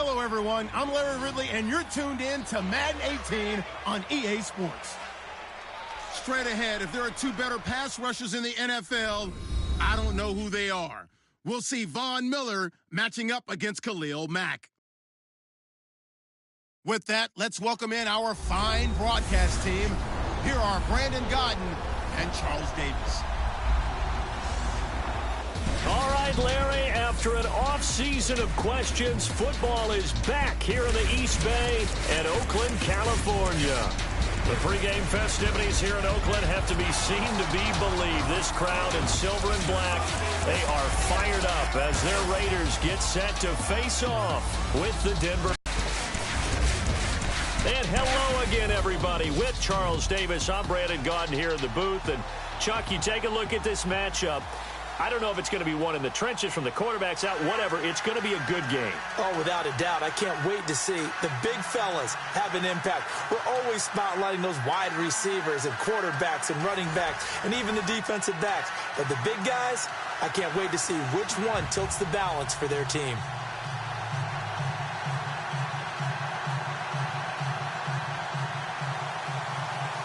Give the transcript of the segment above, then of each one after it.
Hello, everyone. I'm Larry Ridley, and you're tuned in to Madden 18 on EA Sports. Straight ahead, if there are two better pass rushers in the NFL, I don't know who they are. We'll see Von Miller matching up against Khalil Mack. With that, let's welcome in our fine broadcast team. Here are Brandon Godden and Charles Davis. All right, Larry, after an off-season of questions, football is back here in the East Bay at Oakland, California. The pregame festivities here in Oakland have to be seen to be believed. This crowd in silver and black, they are fired up as their Raiders get set to face off with the Denver. And hello again, everybody. With Charles Davis, I'm Brandon Godden here in the booth. And, Chuck, you take a look at this matchup. I don't know if it's going to be one in the trenches from the quarterbacks out, whatever. It's going to be a good game. Oh, without a doubt. I can't wait to see the big fellas have an impact. We're always spotlighting those wide receivers and quarterbacks and running backs and even the defensive backs. But the big guys, I can't wait to see which one tilts the balance for their team.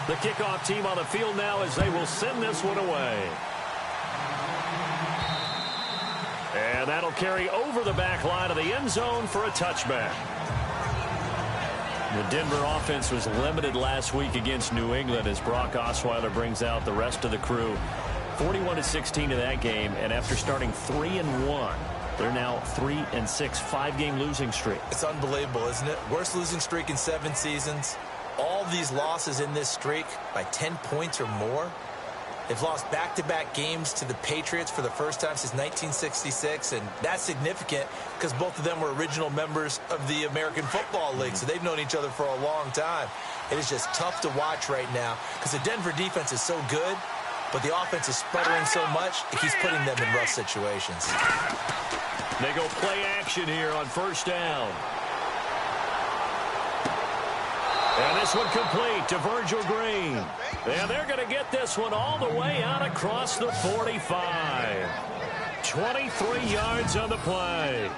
The kickoff team on the field now as they will send this one away. And that'll carry over the back line of the end zone for a touchback. The Denver offense was limited last week against New England as Brock Osweiler brings out the rest of the crew. 41-16 in that game, and after starting 3-1, they're now 3-6, five-game losing streak. It's unbelievable, isn't it? Worst losing streak in 7 seasons. All these losses in this streak by 10 points or more. They've lost back-to-back games to the Patriots for the first time since 1966, and that's significant because both of them were original members of the American Football League, so they've known each other for a long time. It is just tough to watch right now because the Denver defense is so good, but the offense is sputtering so much, it keeps putting them in rough situations. They go play action here on first down. And this one complete to Virgil Green. And they're going to get this one all the way out across the 45. 23 yards on the play.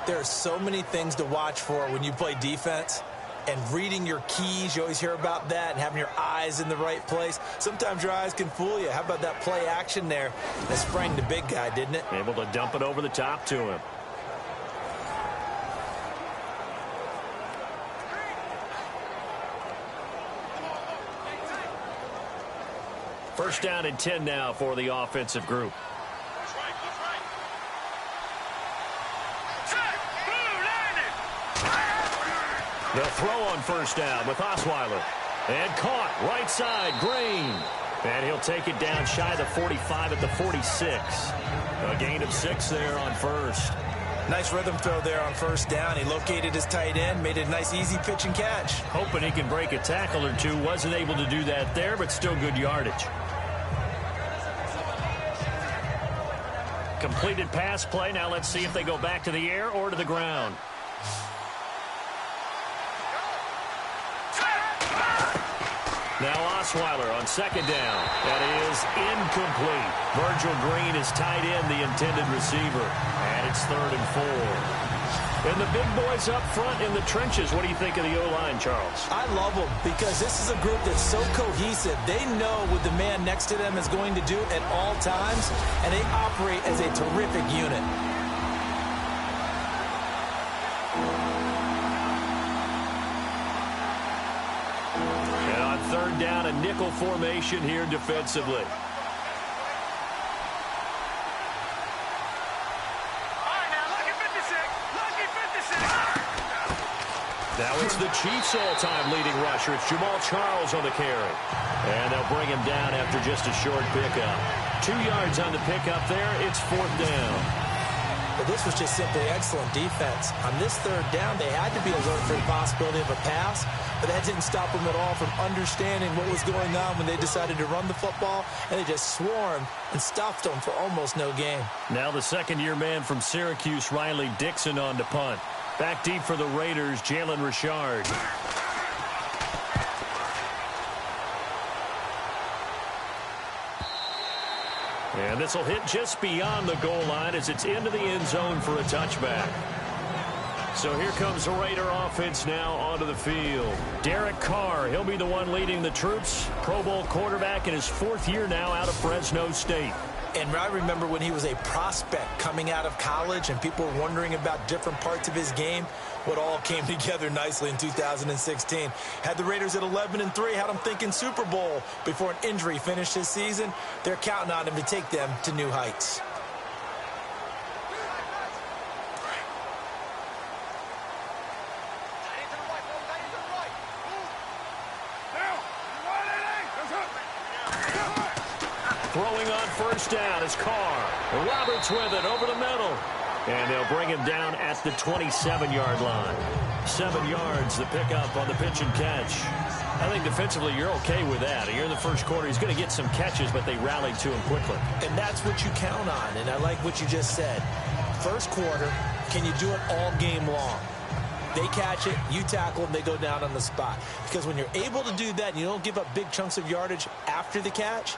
There are so many things to watch for when you play defense. And reading your keys, you always hear about that, and having your eyes in the right place. Sometimes your eyes can fool you. How about that play action there? That sprang the big guy, didn't it? Able to dump it over the top to him. First down and 10 now for the offensive group. The throw on first down with Osweiler. And caught right side, Green. And he'll take it down shy of the 45 at the 46. A gain of 6 there on first. Nice rhythm throw there on first down. He located his tight end, made it a nice easy pitch and catch. Hoping he can break a tackle or two. Wasn't able to do that there, but still good yardage. Completed pass play. Now let's see if they go back to the air or to the ground. Now Osweiler on second down. That is incomplete. Virgil Green is tied in, the intended receiver. And it's 3rd and 4. And the big boys up front in the trenches. What do you think of the O-line, Charles? I love them because this is a group that's so cohesive. They know what the man next to them is going to do at all times, and they operate as a terrific unit. And on 3rd down, a nickel formation here defensively. Now it's the Chiefs' all-time leading rusher. It's Jamal Charles on the carry. And they'll bring him down after just a short pickup. 2 yards on the pickup there. It's 4th down. But this was just simply excellent defense. On this 3rd down, they had to be alert for the possibility of a pass, but that didn't stop them at all from understanding what was going on when they decided to run the football, and they just swarmed and stopped them for almost no gain. Now the second-year man from Syracuse, Riley Dixon, on to punt. Back deep for the Raiders, Jalen Richard. And this will hit just beyond the goal line as it's into the end zone for a touchback. So here comes the Raider offense now onto the field. Derek Carr, he'll be the one leading the troops. Pro Bowl quarterback in his 4th year now out of Fresno State. And I remember when he was a prospect coming out of college and people were wondering about different parts of his game. What all came together nicely in 2016. Had the Raiders at 11-3, had them thinking Super Bowl before an injury finished his season. They're counting on him to take them to new heights. Throwing on first down is Carr. Roberts with it over the middle. And they'll bring him down at the 27-yard line. 7 yards, the pickup on the pitch and catch. I think defensively you're okay with that. Here in the first quarter, he's going to get some catches, but they rallied to him quickly. And that's what you count on, and I like what you just said. First quarter, can you do it all game long? They catch it, you tackle them, they go down on the spot. Because when you're able to do that and you don't give up big chunks of yardage after the catch,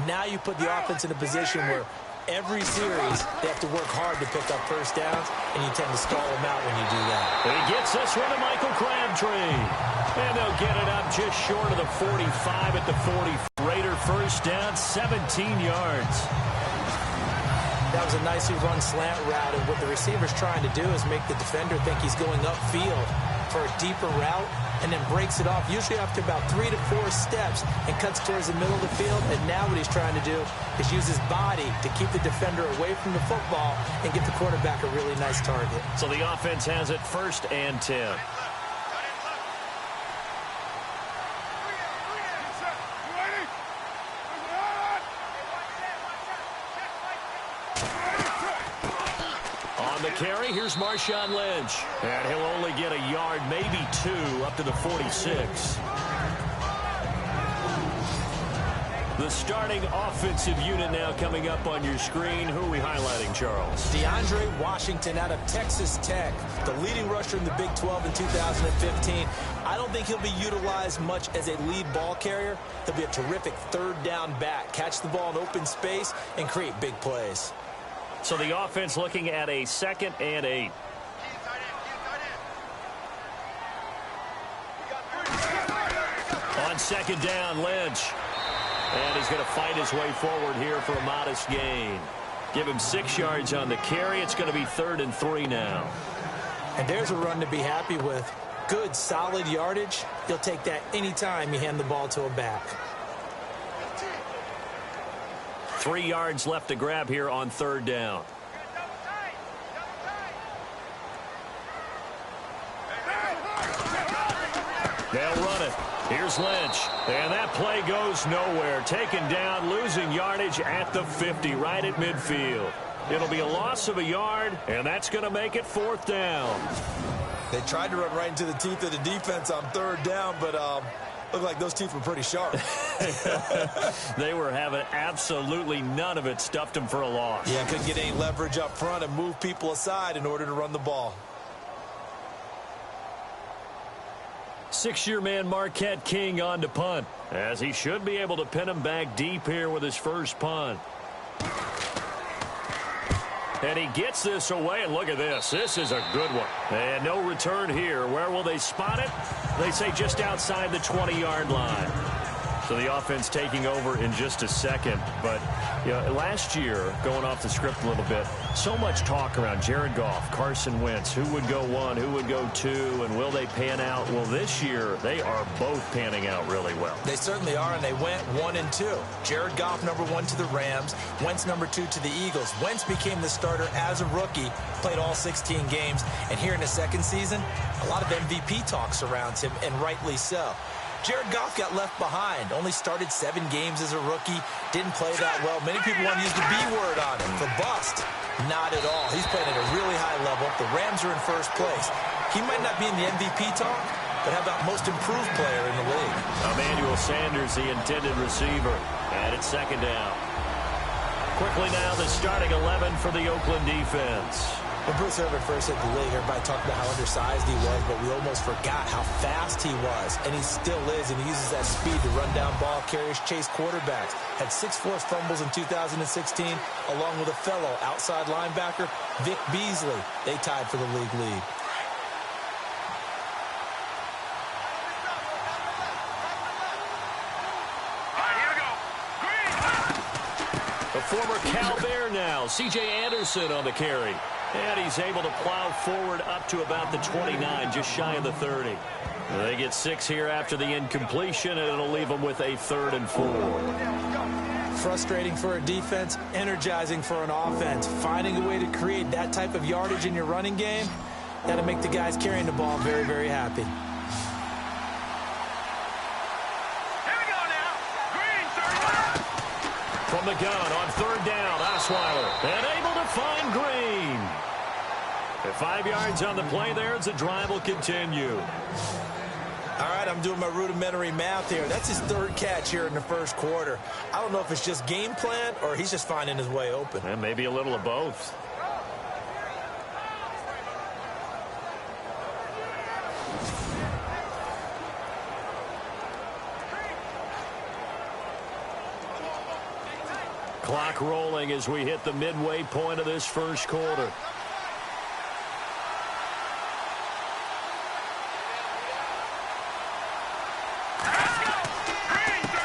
now you put the offense in a position where every series they have to work hard to pick up first downs, and you tend to stall them out when you do that. He gets this one to Michael Crabtree. And they'll get it up just short of the 45 at the 40. Raider first down, 17 yards. That was a nicely run slant route, and what the receiver's trying to do is make the defender think he's going upfield for a deeper route, and then breaks it off, usually after about 3 to 4 steps, and cuts towards the middle of the field. And now what he's trying to do is use his body to keep the defender away from the football and get the quarterback a really nice target. So the offense has it 1st and 10. Carry, here's Marshawn Lynch. And he'll only get a yard, maybe 2, up to the 46. The starting offensive unit now coming up on your screen. Who are we highlighting, Charles? DeAndre Washington out of Texas Tech, the leading rusher in the Big 12 in 2015. I don't think he'll be utilized much as a lead ball carrier. He'll be a terrific 3rd down back. Catch the ball in open space and create big plays. So the offense looking at a 2nd and 8. On 2nd down, Lynch. And he's going to fight his way forward here for a modest gain. Give him 6 yards on the carry. It's going to be 3rd and 3 now. And there's a run to be happy with. Good, solid yardage. You'll take that anytime you hand the ball to a back. 3 yards left to grab here on 3rd down. They'll run it. Here's Lynch. And that play goes nowhere. Taken down, losing yardage at the 50, right at midfield. It'll be a loss of a yard, and that's going to make it 4th down. They tried to run right into the teeth of the defense on 3rd down, but looked like those teeth were pretty sharp. They were having absolutely none of it. Stuffed them for a loss. Yeah, couldn't get any leverage up front and move people aside in order to run the ball. 6-year man Marquette King on to punt, as he should be able to pin him back deep here with his first punt. And he gets this away, and look at this. This is a good one. And no return here. Where will they spot it? They say just outside the 20-yard line. So the offense taking over in just a second. But you know, last year, going off the script a little bit, so much talk around Jared Goff, Carson Wentz, who would go 1, who would go 2, and will they pan out? Well, this year, they are both panning out really well. They certainly are, and they went 1 and 2. Jared Goff, number 1 to the Rams. Wentz, number 2 to the Eagles. Wentz became the starter as a rookie, played all 16 games, and here in his 2nd season, a lot of MVP talk surrounds him, and rightly so. Jared Goff got left behind, only started 7 games as a rookie, didn't play that well. Many people want to use the B word on him for bust. Not at all. He's playing at a really high level. The Rams are in 1st place. He might not be in the MVP talk, but how about most improved player in the league? Emmanuel Sanders, the intended receiver, and it's 2nd down. Quickly now, the starting 11 for the Oakland defense. When Bruce Irvin first hit the league, everybody talked about how undersized he was, but we almost forgot how fast he was, and he still is, and he uses that speed to run down ball carriers, chase quarterbacks. Had 6 forced fumbles in 2016, along with a fellow outside linebacker, Vic Beasley. They tied for the league lead. former Cal Bear now. C.J. Anderson on the carry. And he's able to plow forward up to about the 29, just shy of the 30. They get 6 here after the incompletion, and it'll leave them with a 3rd and 4. Frustrating for a defense, energizing for an offense. Finding a way to create that type of yardage in your running game, that'll make the guys carrying the ball very, very happy. From the gun on 3rd down, Osweiler, and able to find Green. At 5 yards on the play there, as the drive will continue. All right, I'm doing my rudimentary math here. That's his 3rd catch here in the 1st quarter. I don't know if it's just game plan or he's just finding his way open. And maybe a little of both. Clock rolling as we hit the midway point of this 1st quarter.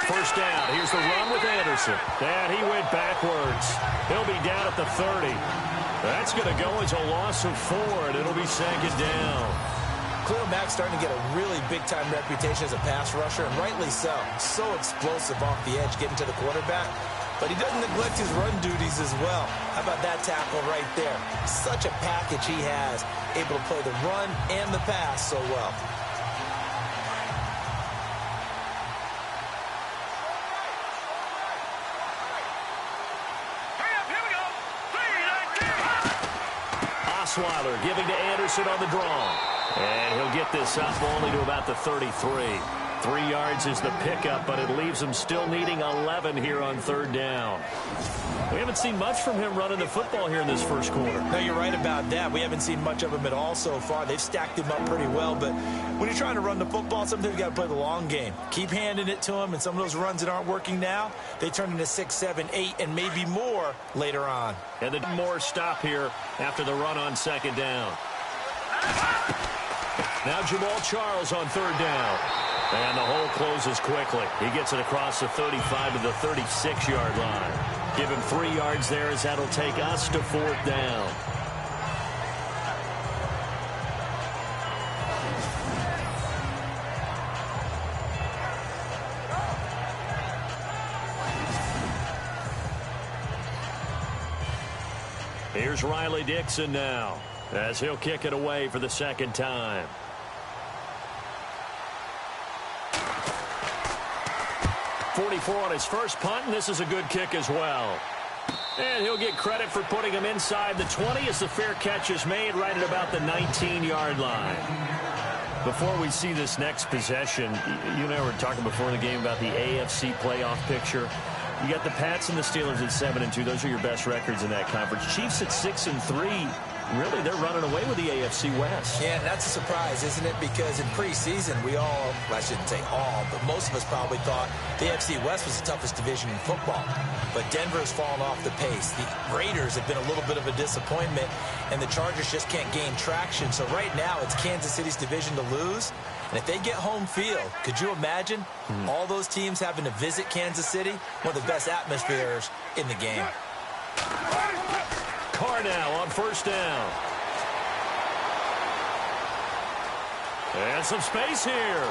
First down. Here's the run with Anderson. And he went backwards. He'll be down at the 30. That's going to go as a loss of 4, and it'll be 2nd down. Khalil Mack's starting to get a really big-time reputation as a pass rusher, and rightly so. So explosive off the edge getting to the quarterback. But he doesn't neglect his run duties as well. How about that tackle right there? Such a package he has, able to play the run and the pass so well. Osweiler giving to Anderson on the draw. And he'll get this up only to about the 33. 3 yards is the pickup, but it leaves him still needing 11 here on 3rd down. We haven't seen much from him running the football here in this 1st quarter. No, you're right about that. We haven't seen much of him at all so far. They've stacked him up pretty well, but when you're trying to run the football, sometimes you got to play the long game. Keep handing it to him, and some of those runs that aren't working now, they turn into 6, 7, 8, and maybe more later on. And then more stop here after the run on 2nd down. Now Jamal Charles on 3rd down. And the hole closes quickly. He gets it across the 35 to the 36-yard line. Give him 3 yards there as that'll take us to 4th down. Here's Riley Dixon now as he'll kick it away for the 2nd time. .44 on his first punt, and this is a good kick as well. And he'll get credit for putting him inside the 20 as the fair catch is made right at about the 19-yard line. Before we see this next possession, you and I were talking before the game about the AFC playoff picture. You got the Pats and the Steelers at 7-2. Those are your best records in that conference. Chiefs at 6-3. Really, they're running away with the AFC West. Yeah, and that's a surprise, isn't it? Because in preseason, we all, well, I shouldn't say all, but most of us probably thought the AFC West was the toughest division in football. But Denver's fallen off the pace. The Raiders have been a little bit of a disappointment, and the Chargers just can't gain traction. So right now, it's Kansas City's division to lose. And if they get home field, could you imagine all those teams having to visit Kansas City? One of the best atmospheres in the game. Carr now on 1st down. And some space here.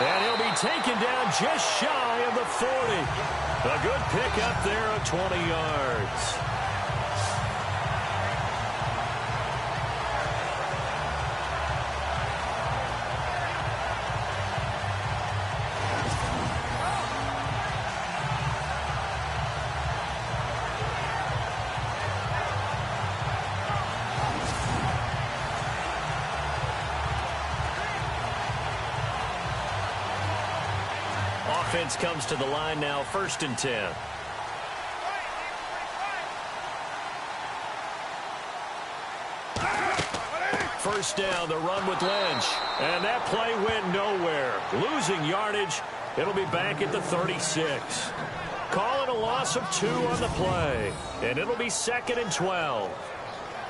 And he'll be taken down just shy of the 40. A good pickup there of 20 yards. Offense comes to the line now, 1st and 10. First down, the run with Lynch. And that play went nowhere. Losing yardage. It'll be back at the 36. Call it a loss of 2 on the play. And it'll be 2nd and 12.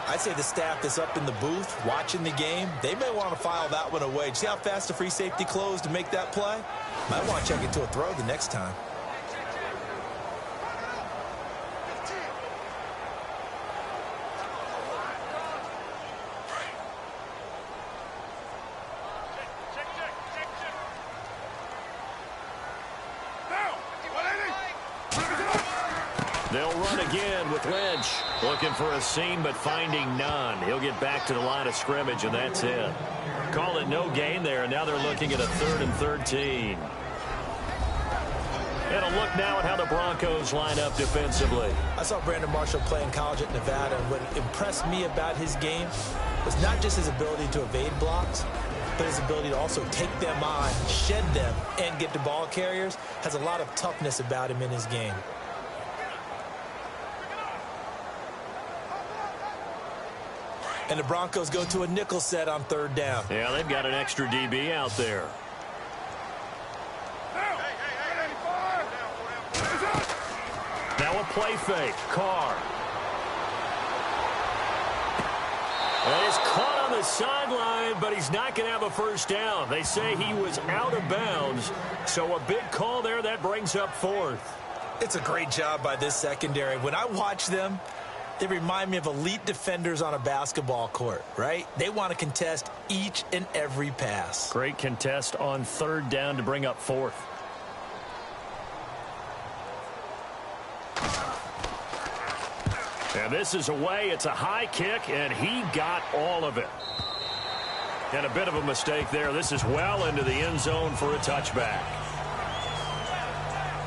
I'd say the staff that's up in the booth watching the game, they may want to file that one away. See how fast the free safety closed to make that play? Might want to check it to a throw the next time. They'll run again with Lynch. Looking for a seam, but finding none. He'll get back to the line of scrimmage, and that's it. Call it no gain there, and now they're looking at a 3rd and 13. And a look now at how the Broncos line up defensively. I saw Brandon Marshall play in college at Nevada, and what impressed me about his game was not just his ability to evade blocks, but his ability to also take them on, shed them, and get to ball carriers. Has a lot of toughness about him in his game. And the Broncos go to a nickel set on 3rd down. Yeah, they've got an extra DB out there. Now a play fake. Carr. And he's caught on the sideline, but he's not going to have a first down. They say he was out of bounds. So a big call there. That brings up 4th. It's a great job by this secondary. When I watch them, they remind me of elite defenders on a basketball court, right? They want to contest each and every pass. Great contest on 3rd down to bring up 4th. And this is away. It's a high kick, and he got all of it. And a bit of a mistake there. This is well into the end zone for a touchback.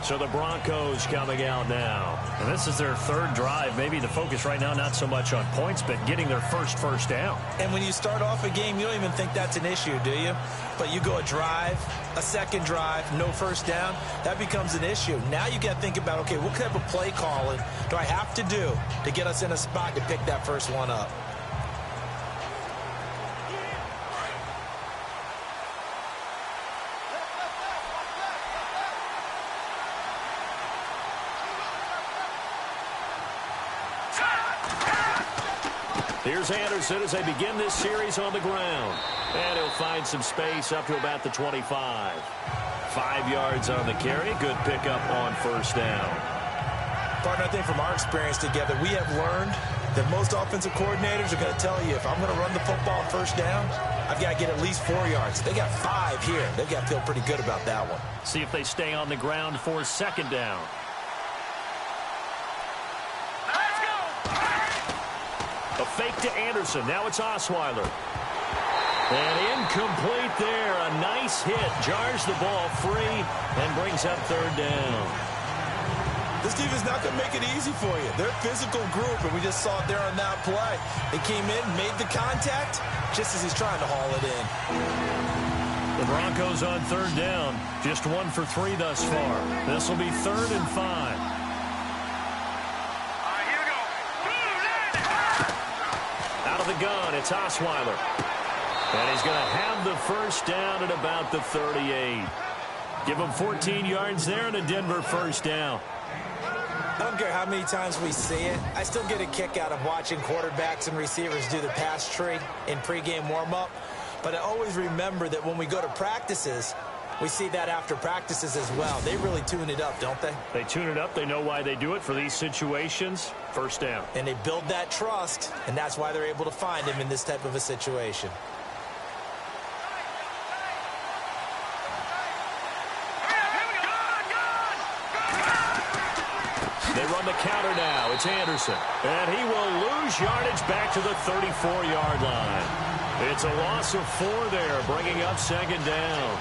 So the Broncos coming out now. And this is their 3rd drive. Maybe the focus right now not so much on points, but getting their first down. And when you start off a game, you don't even think that's an issue, do you? But you go a drive, a 2nd drive, no first down, that becomes an issue. Now you got to think about, okay, what type of play calling do I have to do to get us in a spot to pick that first one up? Here's Anderson as they begin this series on the ground. And he'll find some space up to about the 25. 5 yards on the carry. Good pickup on 1st down. Partner, I think from our experience together, we have learned that most offensive coordinators are going to tell you, if I'm going to run the football on 1st down, I've got to get at least 4 yards. They got 5 here. They've got to feel pretty good about that one. See if they stay on the ground for 2nd down. A fake to Anderson. Now it's Osweiler. And incomplete there. A nice hit. Jars the ball free and brings up 3rd down. This defense not going to make it easy for you. They're a physical group, and we just saw it there on that play. They came in, made the contact, just as he's trying to haul it in. The Broncos on 3rd down. Just 1 for 3 thus far. This will be 3rd and 5. The gun, it's Osweiler. And he's going to have the first down at about the 38. Give him 14 yards there and a Denver 1st down. I don't care how many times we see it. I still get a kick out of watching quarterbacks and receivers do the pass tree in pregame warm-up. But I always remember that when we go to practices, we see that after practices as well. They really tune it up, don't they? They tune it up. They know why they do it for these situations. 1st down. And they build that trust, and that's why they're able to find him in this type of a situation. They run the counter now. It's Anderson. And he will lose yardage back to the 34-yard line. It's a loss of 4 there, bringing up 2nd down.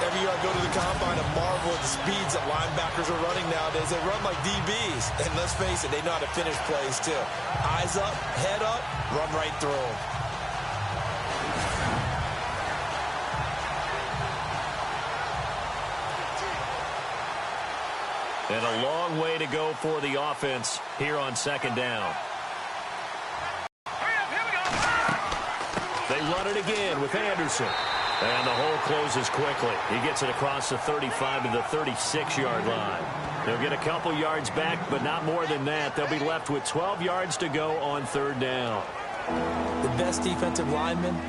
Every year I go to the combine and marvel at the speeds that linebackers are running nowadays. They run like DBs. And let's face it, they know how to finish plays too. Eyes up, head up, run right through them. And a long way to go for the offense here on 2nd down. They run it again with Anderson. And the hole closes quickly. He gets it across the 35 to the 36-yard line. They'll get a couple yards back, but not more than that. They'll be left with 12 yards to go on 3rd down. The best defensive linemen,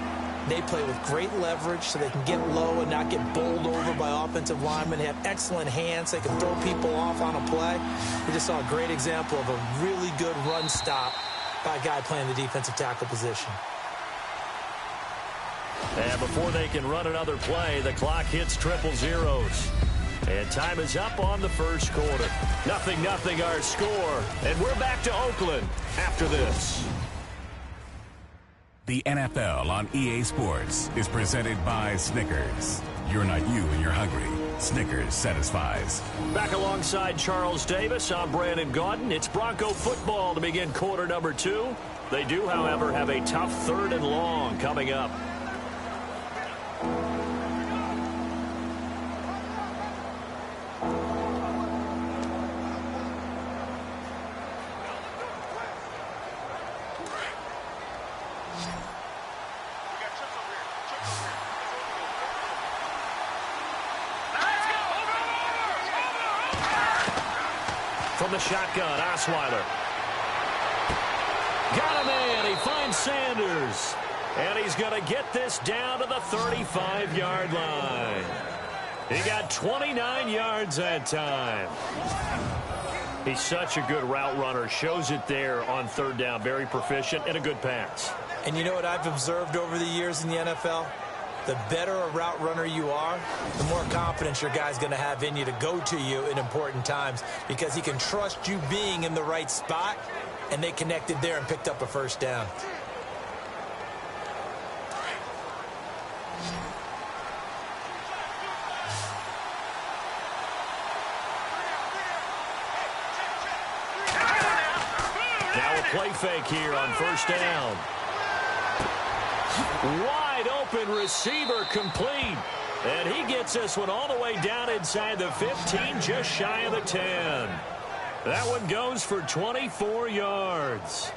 they play with great leverage so they can get low and not get bowled over by offensive linemen. They have excellent hands. They can throw people off on a play. We just saw a great example of a really good run stop by a guy playing the defensive tackle position. And before they can run another play, the clock hits triple zeros. And time is up on the first quarter. 0-0 our score. And we're back to Oakland after this. The NFL on EA Sports is presented by Snickers. You're not you when you're hungry. Snickers satisfies. Back alongside Charles Davis, I'm Brandon Gaudin. It's Bronco football to begin quarter number 2. They do, however, have a tough 3rd and long coming up. From the shotgun, Osweiler. Got a man. He finds Sanders. And he's going to get this down to the 35-yard line. He got 29 yards that time. He's such a good route runner. Shows it there on 3rd down. Very proficient and a good pass. And you know what I've observed over the years in the NFL? The better a route runner you are, the more confidence your guy's going to have in you to go to you in important times because he can trust you being in the right spot, and they connected there and picked up a 1st down. Now a play fake here on 1st down. Wide open receiver complete. And he gets this one all the way down inside the 15, just shy of the 10. That one goes for 24 yards.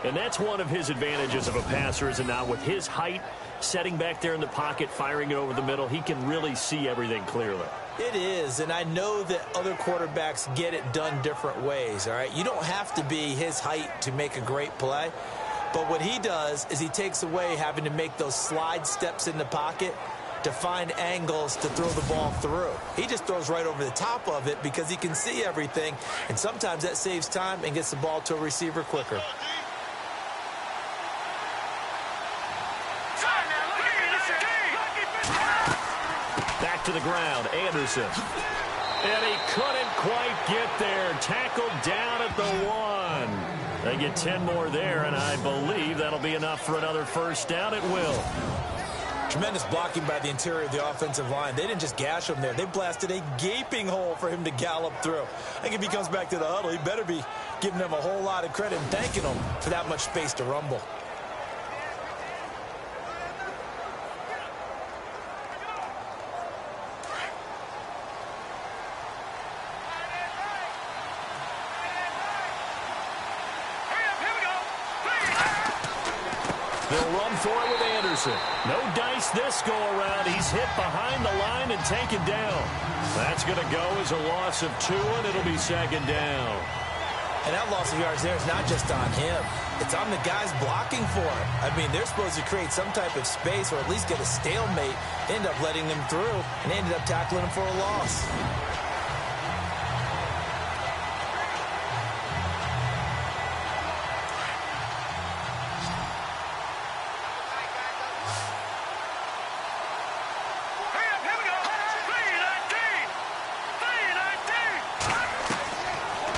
And that's one of his advantages of a passer, is it not? With his height, setting back there in the pocket, firing it over the middle, he can really see everything clearly. It is, and I know that other quarterbacks get it done different ways, all right? You don't have to be his height to make a great play. But what he does is he takes away having to make those slide steps in the pocket to find angles to throw the ball through. He just throws right over the top of it because he can see everything, and sometimes that saves time and gets the ball to a receiver quicker. Back to the ground, Anderson. And he couldn't quite get there. Tackled down at the 1. They get 10 more there, and I believe that'll be enough for another 1st down. It will. Tremendous blocking by the interior of the offensive line. They didn't just gash him there. They blasted a gaping hole for him to gallop through. I think if he comes back to the huddle, he better be giving them a whole lot of credit and thanking them for that much space to rumble. They'll run for it with Anderson. No dice this go-around. He's hit behind the line and taken down. That's going to go as a loss of 2, and it'll be 2nd down. And that loss of yards there is not just on him. It's on the guys blocking for him. I mean, they're supposed to create some type of space or at least get a stalemate. They end up letting him through, and they ended up tackling him for a loss.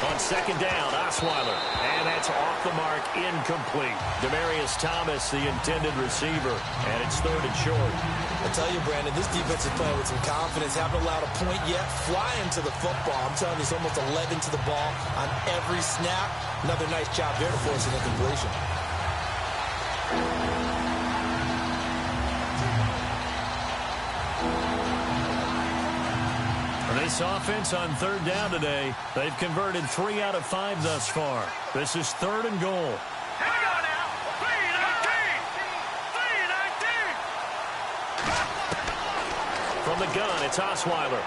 On 2nd down, Osweiler. And that's off the mark, incomplete. Demaryius Thomas, the intended receiver. And it's 3rd and short. I tell you, Brandon, this defense is playing with some confidence. Haven't allowed a point yet. Flying to the football. I'm telling you, it's almost 11 to the ball on every snap. Another nice job there to force an incompletion. This offense on 3rd down today, they've converted 3 out of 5 thus far. This is 3rd and goal. Here we go now. 3-19. From the gun, it's Osweiler.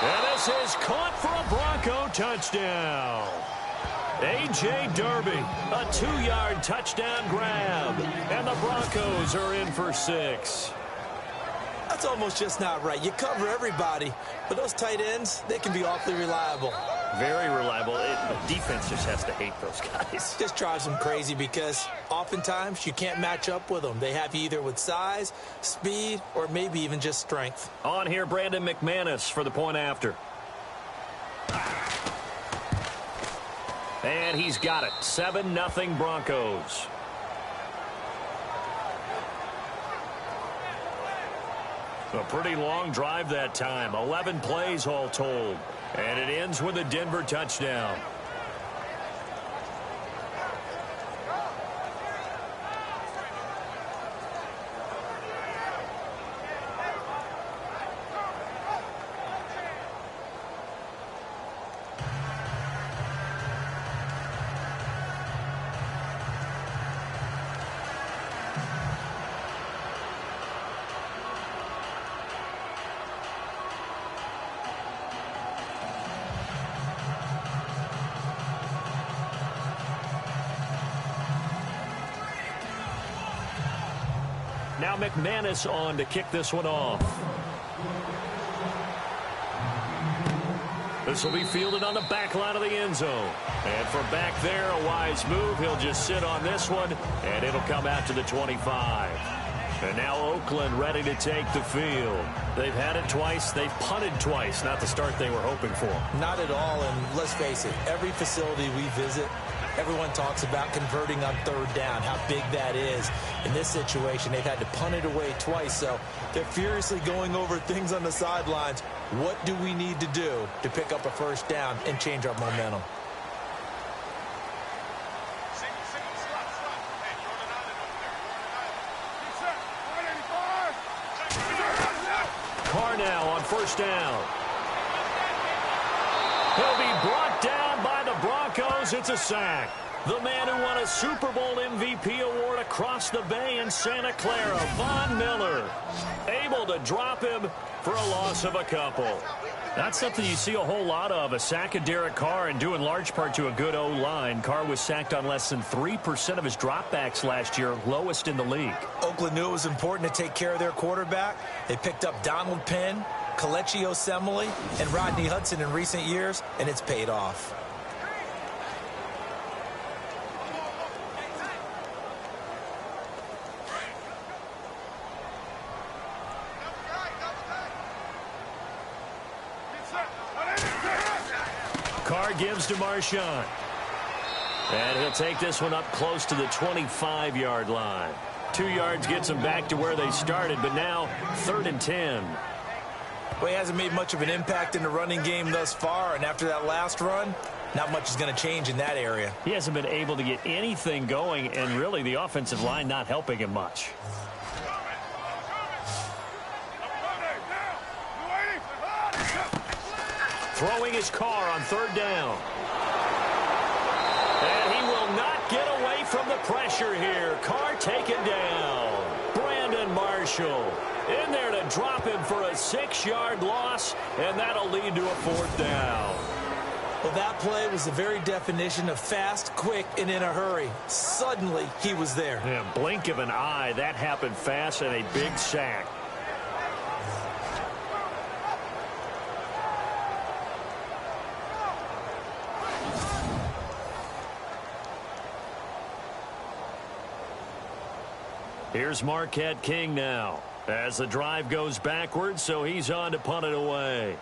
And this is caught for a Bronco touchdown. A.J. Derby, a 2-yard touchdown grab. And the Broncos are in for 6. That's almost just not right. You cover everybody, but those tight ends, they can be awfully reliable. Very reliable. The defense just has to hate those guys. Just drives them crazy because oftentimes you can't match up with them. They have you either with size, speed, or maybe even just strength. On here, Brandon McManus for the point after. And he's got it. 7-0 Broncos. A pretty long drive that time. 11 plays all told. And it ends with a Denver touchdown. Now McManus on to kick this one off. This will be fielded on the back line of the end zone. And from back there, a wise move. He'll just sit on this one, and it'll come out to the 25. And now Oakland ready to take the field. They've had it twice. They've punted twice. Not the start they were hoping for. Not at all, and let's face it, every facility we visit, everyone talks about converting on third down, how big that is. In this situation, they've had to punt it away twice, so they're furiously going over things on the sidelines. What do we need to do to pick up a first down and change our momentum? Carr now on first down. He'll be brought down by the Broncos. It's a sack. The man who won a Super Bowl MVP award across the bay in Santa Clara, Von Miller, able to drop him for a loss of a couple. That's something you see a whole lot of, a sack of Derek Carr, and due in large part to a good O-line. Carr was sacked on less than 3% of his dropbacks last year, lowest in the league. Oakland knew it was important to take care of their quarterback. They picked up Donald Penn, Kelechi Osemele, and Rodney Hudson in recent years, and it's paid off. Carr gives to Marshawn. And he'll take this one up close to the 25-yard line. 2 yards gets them back to where they started, but now 3rd and 10. Well, he hasn't made much of an impact in the running game thus far, and after that last run, not much is going to change in that area. He hasn't been able to get anything going, and really the offensive line not helping him much. Throwing his Carr on 3rd down. And he will not get away from the pressure here. Carr taken down. Brandon Marshall in there to drop him for a 6-yard loss, and that'll lead to a 4th down. Well, that play was the very definition of fast, quick, and in a hurry. Suddenly, he was there. Yeah, blink of an eye. That happened fast, and a big sack. Here's Marquette King now as the drive goes backwards, so he's on to punt it away.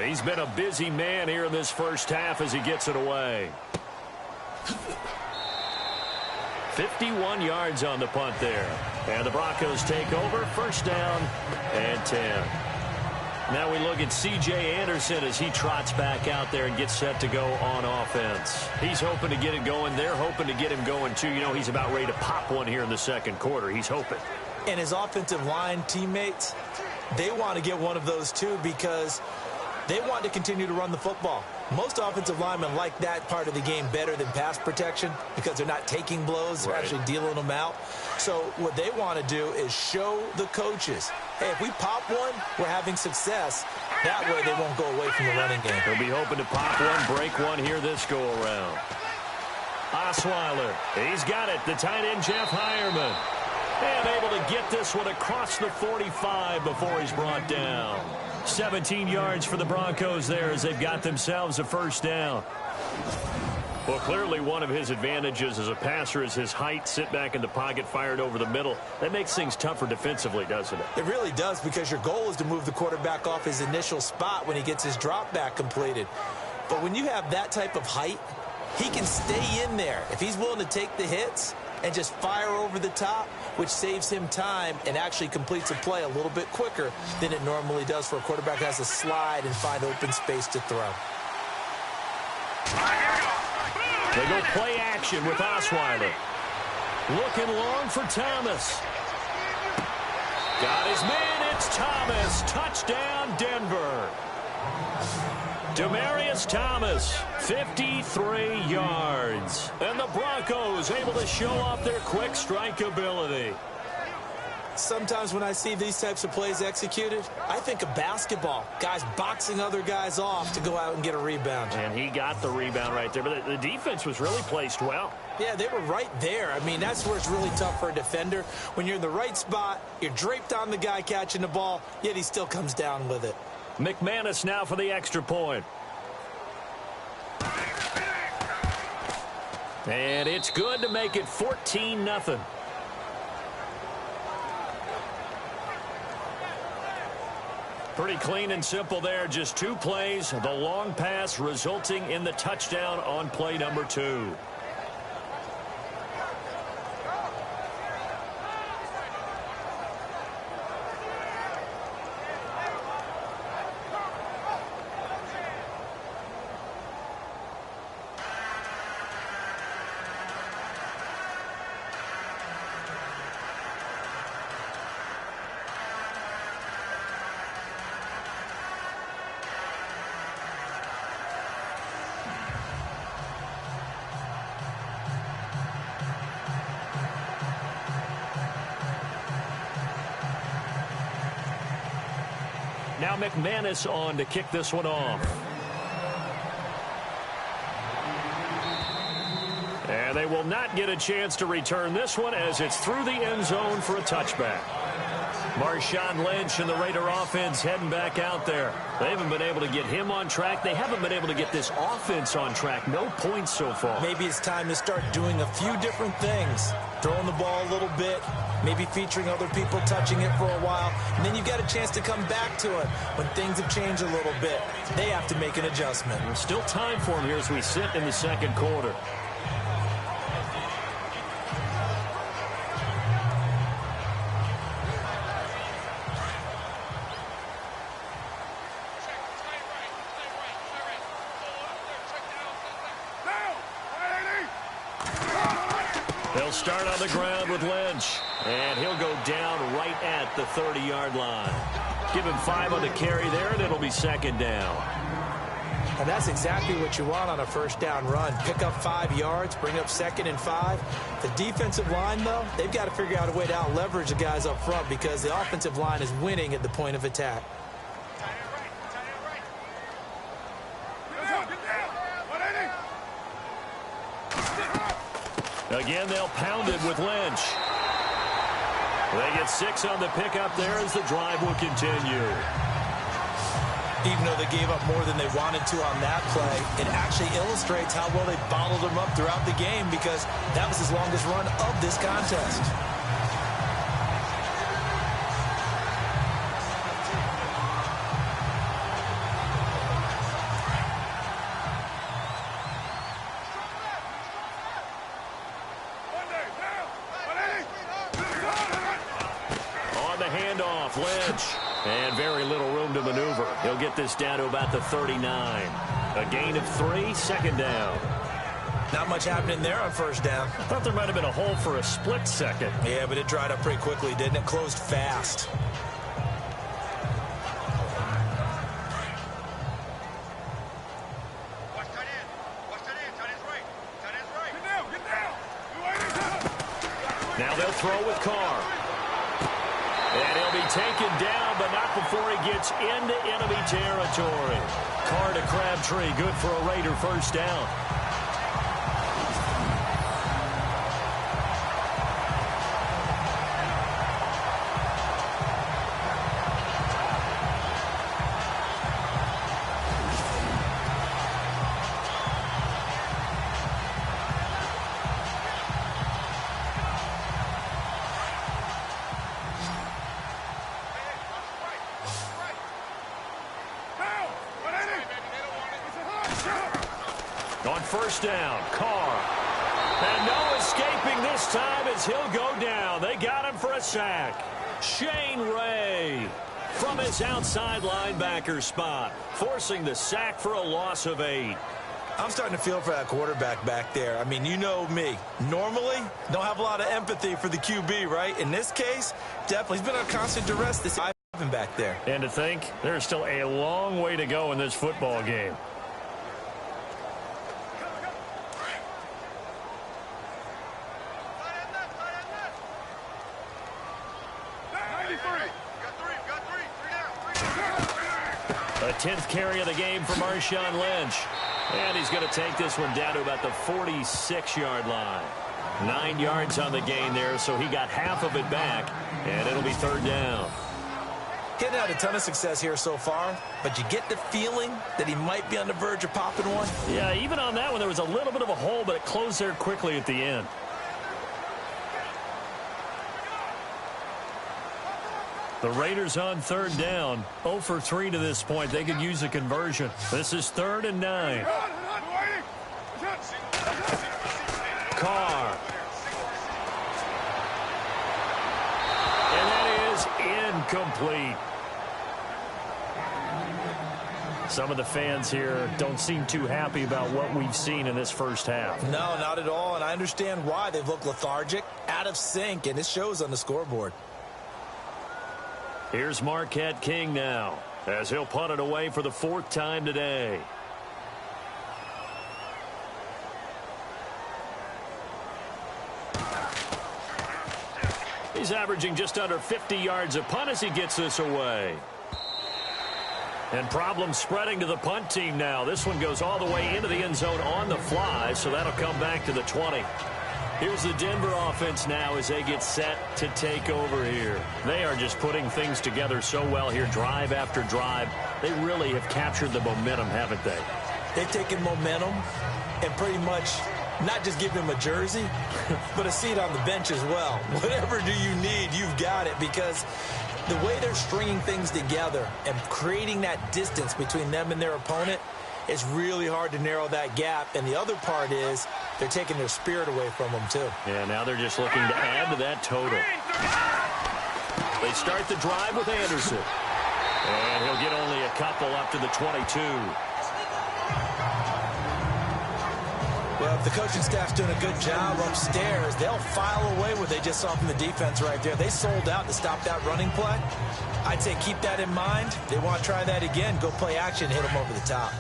He's been a busy man here in this first half as he gets it away. 51 yards on the punt there. And the Broncos take over, 1st down and 10. Now we look at C.J. Anderson as he trots back out there and gets set to go on offense. He's hoping to get it going. They're hoping to get him going, too. You know, he's about ready to pop one here in the 2nd quarter. He's hoping. And his offensive line teammates, they want to get one of those, too, because they want to continue to run the football. Most offensive linemen like that part of the game better than pass protection because they're not taking blows. They're actually dealing them out. So what they want to do is show the coaches, hey, if we pop one, we're having success. That way they won't go away from the running game. They'll be hoping to pop one, break one here this go-around. Osweiler, he's got it. The tight end, Jeff Hireman. And able to get this one across the 45 before he's brought down. 17 yards for the Broncos there as they've got themselves a first down. Well, clearly one of his advantages as a passer is his height. Sit back in the pocket, fired over the middle. That makes things tougher defensively, doesn't it? It really does, because your goal is to move the quarterback off his initial spot when he gets his drop back completed. But when you have that type of height, he can stay in there if he's willing to take the hits and just fire over the top, which saves him time and actually completes a play a little bit quicker than it normally does for a quarterback that has to slide and find open space to throw. They go play action with Osweiler. Looking long for Thomas. Got his man. It's Thomas. Touchdown, Denver. Demaryius Thomas, 53 yards. And the Broncos able to show off their quick strike ability. Sometimes when I see these types of plays executed, I think of basketball. Guys boxing other guys off to go out and get a rebound. And he got the rebound right there. But the defense was really placed well. Yeah, they were right there. I mean, that's where it's really tough for a defender. When you're in the right spot, you're draped on the guy catching the ball, yet he still comes down with it. McManus now for the extra point. And it's good to make it 14-0. Pretty clean and simple there. Just 2 plays. The long pass resulting in the touchdown on play number 2. Now McManus on to kick this one off. And they will not get a chance to return this one as it's through the end zone for a touchback. Marshawn Lynch and the Raider offense heading back out there. They haven't been able to get him on track. They haven't been able to get this offense on track. No points so far. Maybe it's time to start doing a few different things. Throwing the ball a little bit, maybe featuring other people touching it for a while, and then you've got a chance to come back to it when things have changed a little bit. They have to make an adjustment. There's still time for him here as we sit in the second quarter. They'll start on the ground with Lynch, and he'll go down right at the 30-yard line. Give him 5 on the carry there, and it'll be second down. And that's exactly what you want on a first down run. Pick up 5 yards, bring up 2nd and 5. The defensive line, though, they've got to figure out a way to out-leverage the guys up front because the offensive line is winning at the point of attack. Again, they'll pound it with Lynch. They get 6 on the pickup there as the drive will continue. Even though they gave up more than they wanted to on that play, it actually illustrates how well they bottled them up throughout the game because that was his longest run of this contest. Lynch, and very little room to maneuver. He'll get this down to about the 39. A gain of 3, second down. Not much happening there on first down. I thought there might have been a hole for a split second. Yeah, but it dried up pretty quickly, didn't it? Closed fast. Now they'll throw with Carr. And he'll be taken down, but not before he gets into enemy territory. Carr to Crabtree, good for a Raider first down. On first down, Carr. And no escaping this time as he'll go down. They got him for a sack. Shane Ray from his outside linebacker spot, forcing the sack for a loss of 8. I'm starting to feel for that quarterback back there. I mean, you know me. Normally, don't have a lot of empathy for the QB, right? In this case, definitely. He's been on constant duress this season back there. And to think, there's still a long way to go in this football game. A 10th carry of the game for Marshawn Lynch. And he's going to take this one down to about the 46-yard line. 9 yards on the gain there, so he got half of it back, and it'll be third down. He hasn't had a ton of success here so far, but you get the feeling that he might be on the verge of popping one. Yeah, even on that one, there was a little bit of a hole, but it closed there quickly at the end. The Raiders on third down, 0 for 3 to this point. They could use a conversion. This is 3rd and 9. Carr. And that is incomplete. Some of the fans here don't seem too happy about what we've seen in this first half. No, not at all, and I understand why. They've looked lethargic, out of sync, and it shows on the scoreboard. Here's Marquette King now, as he'll punt it away for the 4th time today. He's averaging just under 50 yards a punt as he gets this away. And problems spreading to the punt team now. This one goes all the way into the end zone on the fly, so that'll come back to the 20. Here's the Denver offense now as they get set to take over here. They are just putting things together so well here, drive after drive. They really have captured the momentum, haven't they? They've taken momentum and pretty much not just given him a jersey, but a seat on the bench as well. Whatever do you need, you've got it, because the way they're stringing things together and creating that distance between them and their opponent, it's really hard to narrow that gap. And the other part is they're taking their spirit away from them, too. Yeah, now they're just looking to add to that total. They start the drive with Anderson. And he'll get only a couple up to the 22. Well, if the coaching staff's doing a good job upstairs, they'll file away what they just saw from the defense right there. They sold out to stop that running play. I'd say keep that in mind. They want to try that again. Go play action, hit them over the top.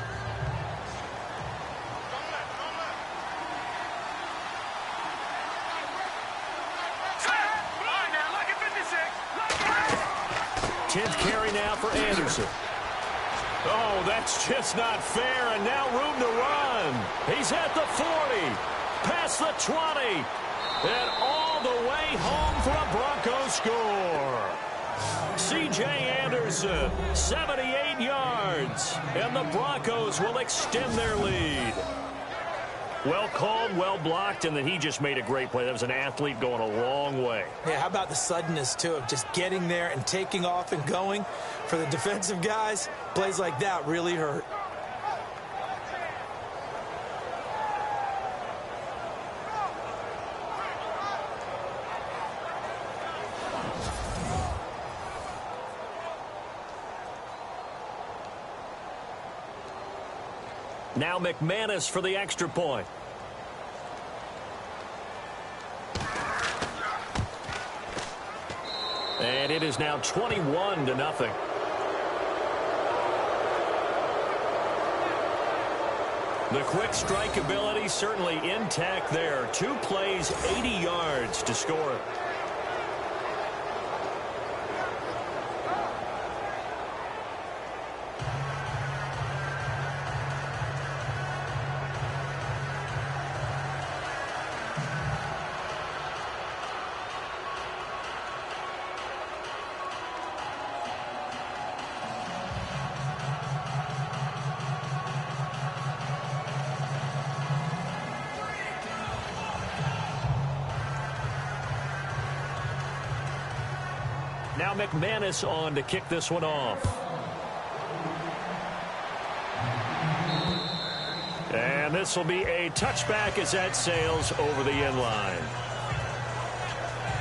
Carry now for Anderson. Oh, that's just not fair, and now room to run. He's at the 40, past the 20, and all the way home for a Broncos score. C.J. Anderson, 78 yards, and the Broncos will extend their lead. Well called, well blocked, and then he just made a great play. That was an athlete going a long way. Yeah, how about the suddenness, too, of just getting there and taking off and going? For the defensive guys, plays like that really hurt. Now McManus for the extra point. And it is now 21-0. The quick strike ability certainly intact there. 2 plays, 80 yards to score it. Now McManus on to kick this one off. And this will be a touchback as that sails over the end line.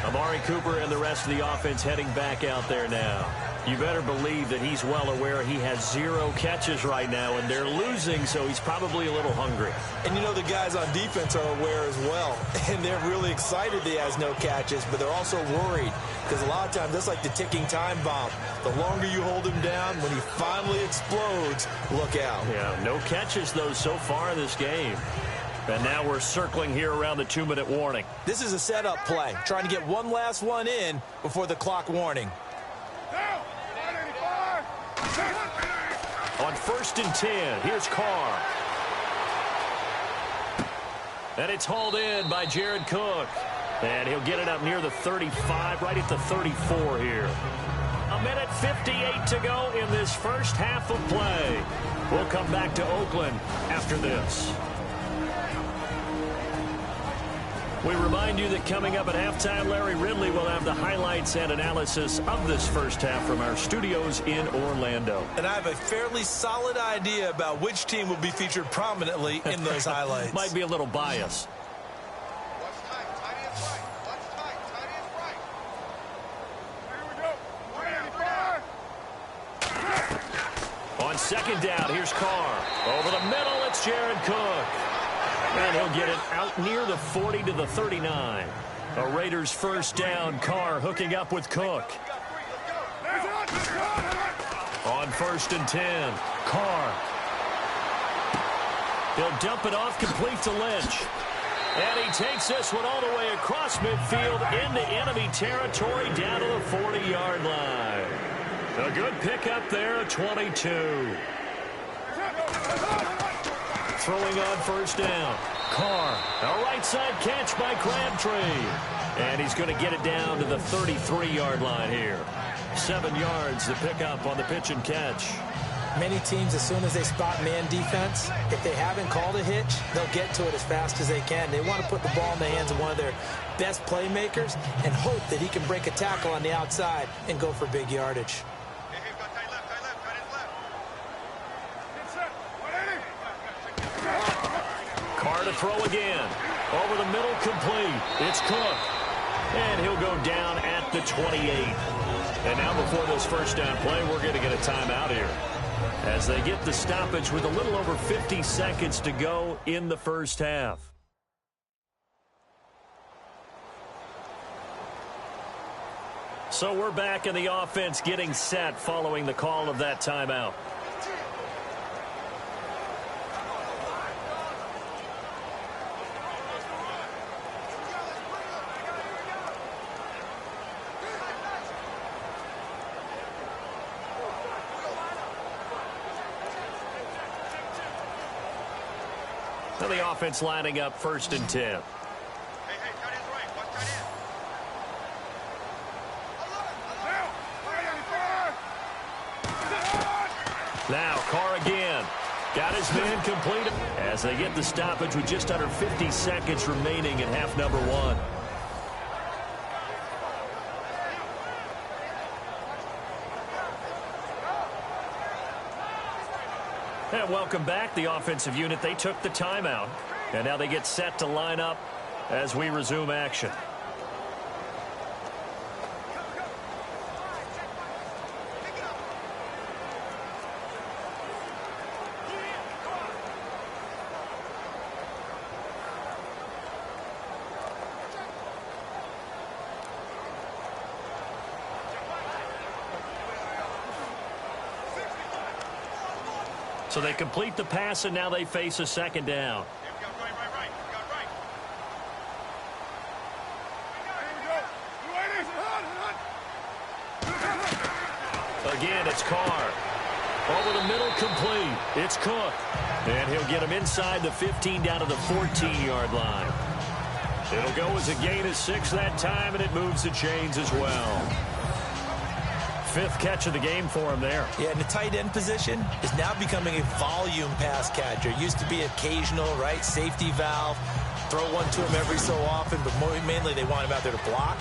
Amari Cooper and the rest of the offense heading back out there now. You better believe that he's well aware he has 0 catches right now, and they're losing, so he's probably a little hungry. And you know the guys on defense are aware as well, and they're really excited that he has no catches, but they're also worried because a lot of times that's like the ticking time bomb. The longer you hold him down, when he finally explodes, look out. Yeah, no catches, though, so far in this game. And now we're circling here around the 2-minute warning. This is a setup play, trying to get one last one in before the clock warning. On 1st and 10, here's Carr. And it's hauled in by Jared Cook. And he'll get it up near the 35, right at the 34 here. 1:58 to go in this first half of play. We'll come back to Oakland after this. We remind you that coming up at halftime, Larry Ridley will have the highlights and analysis of this first half from our studios in Orlando. And I have a fairly solid idea about which team will be featured prominently in those highlights. Might be a little biased. On 2nd down, here's Carr. Over the middle, it's Jared Cook. And he'll get it out near the 40 to the 39. A Raiders first down. Carr hooking up with Cook. On 1st and 10, Carr. He'll dump it off, complete to Lynch. And he takes this one all the way across midfield into enemy territory down to the 40-yard line. A good pickup there at 22. Throwing on 1st down. Carr, a right side catch by Crabtree. And he's going to get it down to the 33-yard line here. 7 yards to pick up on the pitch and catch. Many teams, as soon as they spot man defense, if they haven't called a hitch, they'll get to it as fast as they can. They want to put the ball in the hands of one of their best playmakers and hope that he can break a tackle on the outside and go for big yardage. Carr to throw again. Over the middle, complete. It's Cook. And he'll go down at the 28. And now before this first down play, we're going to get a timeout here, as they get the stoppage with a little over 50 seconds to go in the first half. So we're back in the offense getting set following the call of that timeout. So the offense lining up 1st and 10. Now Carr again. Got his man completed as they get the stoppage with just under 50 seconds remaining in half number 1. And welcome back, the offensive unit. They took the timeout, and now they get set to line up as we resume action. So they complete the pass, and now they face a 2nd down. Again, it's Carr. Over the middle, complete. It's Cook. And he'll get him inside the 15 down to the 14-yard line. It'll go as a gain of 6 that time, and it moves the chains as well. 5th catch of the game for him there. Yeah, and the tight end position is now becoming a volume pass catcher. Used to be occasional, right? Safety valve. Throw one to him every so often, but mainly they want him out there to block.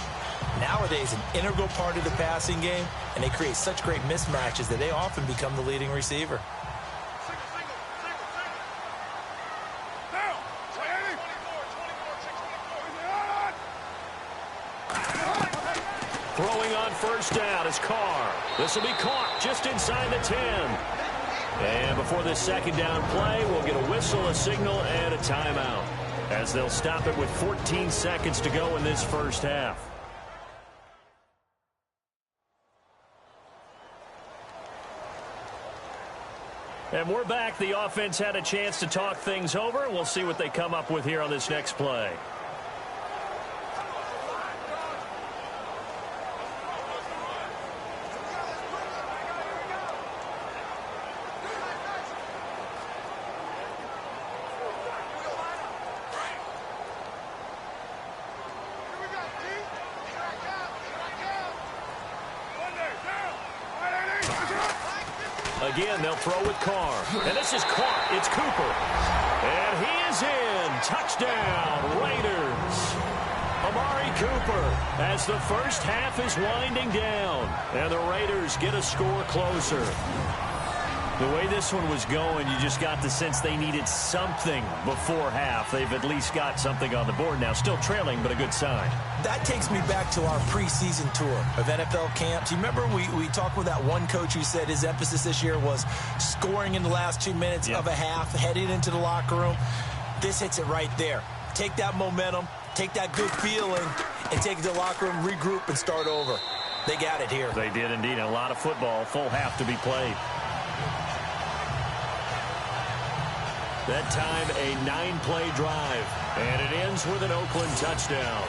Nowadays, an integral part of the passing game, and they create such great mismatches that they often become the leading receiver. first down is Carr. This will be caught just inside the 10. And before this second down play, we'll get a whistle, a signal, and a timeout, as they'll stop it with 14 seconds to go in this first half. And we're back. The offense had a chance to talk things over. We'll see what they come up with here on this next play. Again, they'll throw with Carr. And this is caught. It's Cooper. And he is in. Touchdown, Raiders. Amari Cooper, as the first half is winding down. And the Raiders get a score closer. The way this one was going, you just got the sense they needed something before half. They've at least got something on the board now. Still trailing, but a good sign. That takes me back to our preseason tour of NFL camps. You remember we talked with that one coach who said his emphasis this year was scoring in the last 2 minutes of a half, heading into the locker room. This hits it right there. Take that momentum, take that good feeling, and take it to the locker room, regroup, and start over. They got it here. They did indeed. A lot of football, full half to be played. That time, a 9-play drive, and it ends with an Oakland touchdown.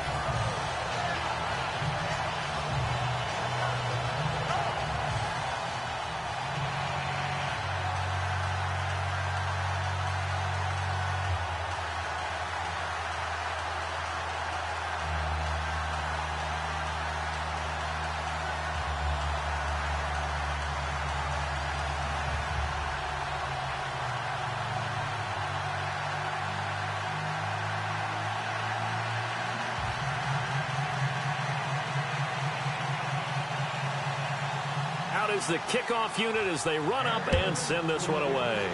Is the kickoff unit as they run up and send this one away.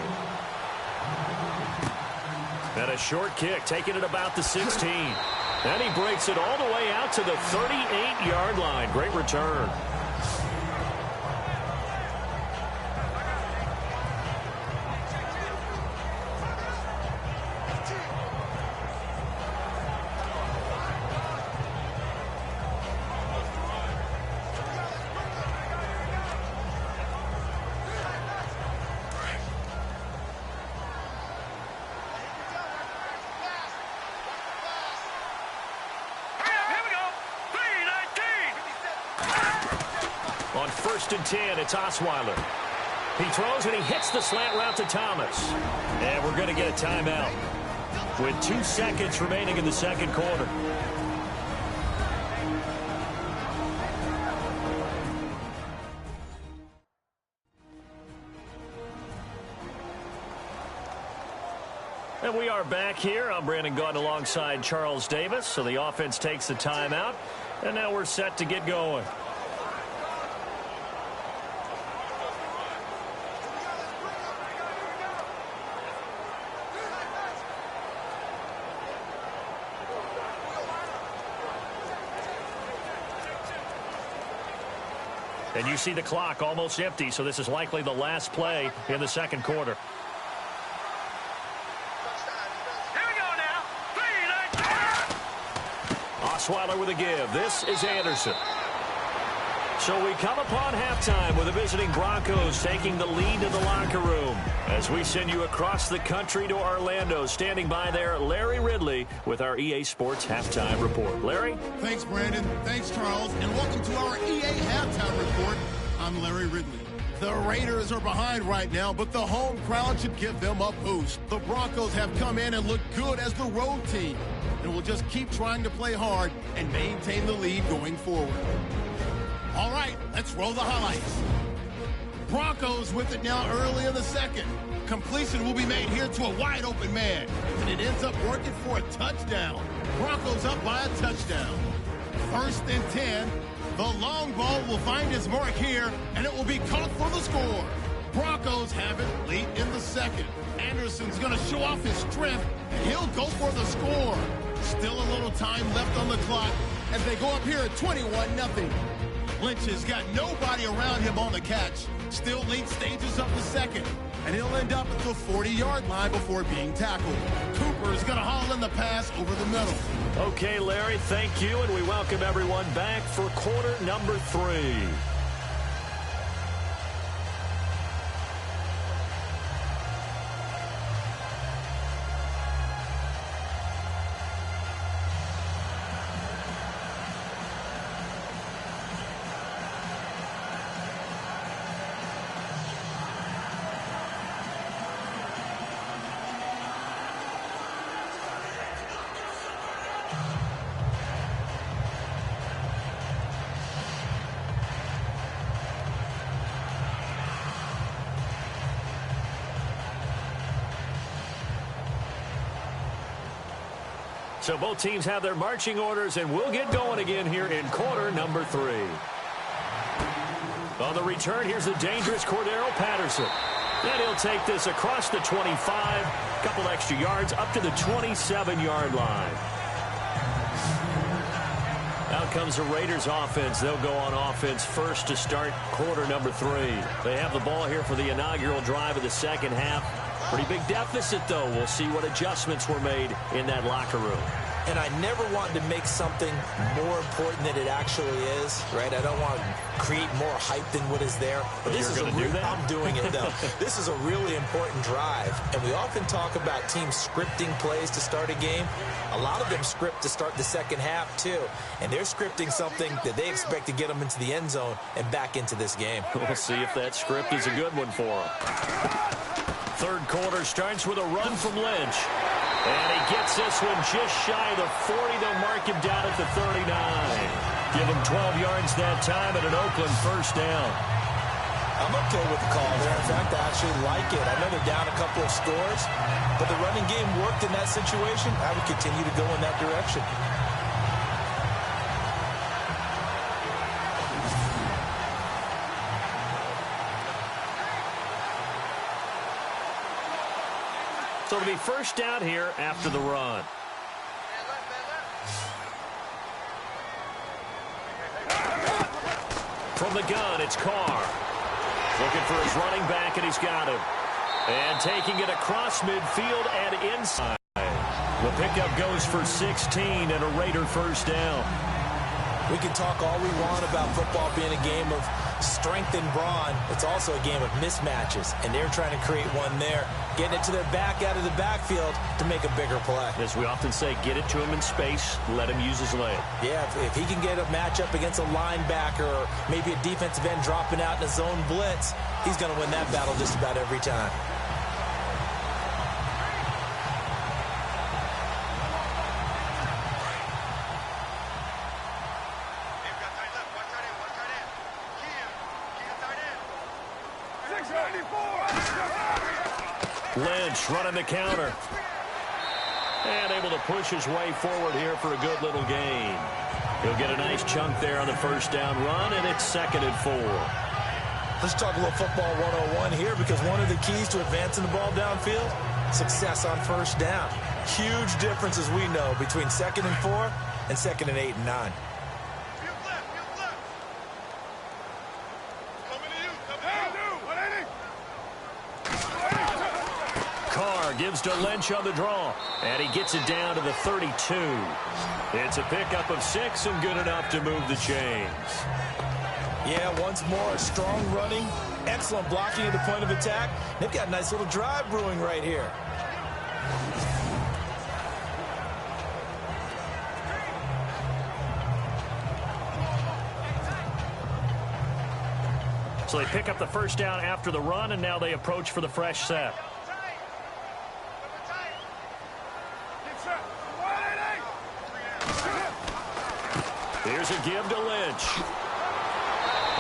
And a short kick, taking it about the 16. And he breaks it all the way out to the 38-yard line. Great return. On 1st and 10, it's Osweiler. He throws and he hits the slant route to Thomas. And we're going to get a timeout with 2 seconds remaining in the second quarter. And we are back here. I'm Brandon Gaunt alongside Charles Davis. So the offense takes the timeout. And now we're set to get going. And you see the clock almost empty, so this is likely the last play in the second quarter. Here we go now. 3, 9, Osweiler with a give. This is Anderson. So we come upon halftime with the visiting Broncos taking the lead in the locker room. As we send you across the country to Orlando, standing by there, Larry Ridley with our EA Sports Halftime Report. Larry? Thanks, Brandon. Thanks, Charles. And welcome to our EA Halftime Report. I'm Larry Ridley. The Raiders are behind right now, but the home crowd should give them a boost. The Broncos have come in and looked good as the road team, and will just keep trying to play hard and maintain the lead going forward. All right, let's roll the highlights. Broncos with it now early in the second. Completion will be made here to a wide-open man, and it ends up working for a touchdown. Broncos up by a touchdown. 1st and 10. The long ball will find its mark here, and it will be caught for the score. Broncos have it late in the second. Anderson's going to show off his strength, and he'll go for the score. Still a little time left on the clock as they go up here at 21-0. Lynch has got nobody around him on the catch. Still late stages of the second. And he'll end up at the 40-yard line before being tackled. Cooper is going to haul in the pass over the middle. Okay, Larry, thank you, and we welcome everyone back for quarter number 3. So both teams have their marching orders, and we'll get going again here in quarter number 3. On the return, here's the dangerous Cordero Patterson. And he'll take this across the 25, a couple extra yards, up to the 27-yard line. Out comes the Raiders offense. They'll go on offense first to start quarter number 3. They have the ball here for the inaugural drive of the second half. Pretty big deficit, though. We'll see what adjustments were made in that locker room. And I never wanted to make something more important than it actually is, right? I don't want to create more hype than what is there. But this is I'm doing it, though. This is a really important drive. And we often talk about teams scripting plays to start a game. A lot of them script to start the second half, too. And they're scripting something that they expect to get them into the end zone and back into this game. We'll see if that script is a good one for them. Third quarter starts with a run from Lynch. And he gets this one just shy of the 40. They'll mark him down at the 39. Give him 12 yards that time at an Oakland first down. I'm okay with the call there. In fact, I actually like it. I know they're down a couple of scores, but the running game worked in that situation. I would continue to go in that direction. So it'll be first down here after the run. From the gun, it's Carr. Looking for his running back, and he's got him. And taking it across midfield and inside. The pickup goes for 16 and a Raider first down. We can talk all we want about football being a game of strength and brawn. It's also a game of mismatches, and they're trying to create one there, getting it to their back out of the backfield to make a bigger play. As we often say, get it to him in space, let him use his leg. Yeah, if he can get a matchup against a linebacker or maybe a defensive end dropping out in a zone blitz, he's going to win that battle just about every time. Lynch running the counter. And able to push his way forward here for a good little gain. He'll get a nice chunk there on the first down run, and it's 2nd and 4. Let's talk a little football 101 here, because one of the keys to advancing the ball downfield, success on first down. Huge difference, as we know, between 2nd and 4 and 2nd and 8 and 9. Gives to Lynch on the draw, and he gets it down to the 32. It's a pickup of 6 and good enough to move the chains. Yeah, once more, strong running, excellent blocking at the point of attack. They've got a nice little drive brewing right here. So they pick up the first down after the run, and now they approach for the fresh set. Here's a give to Lynch.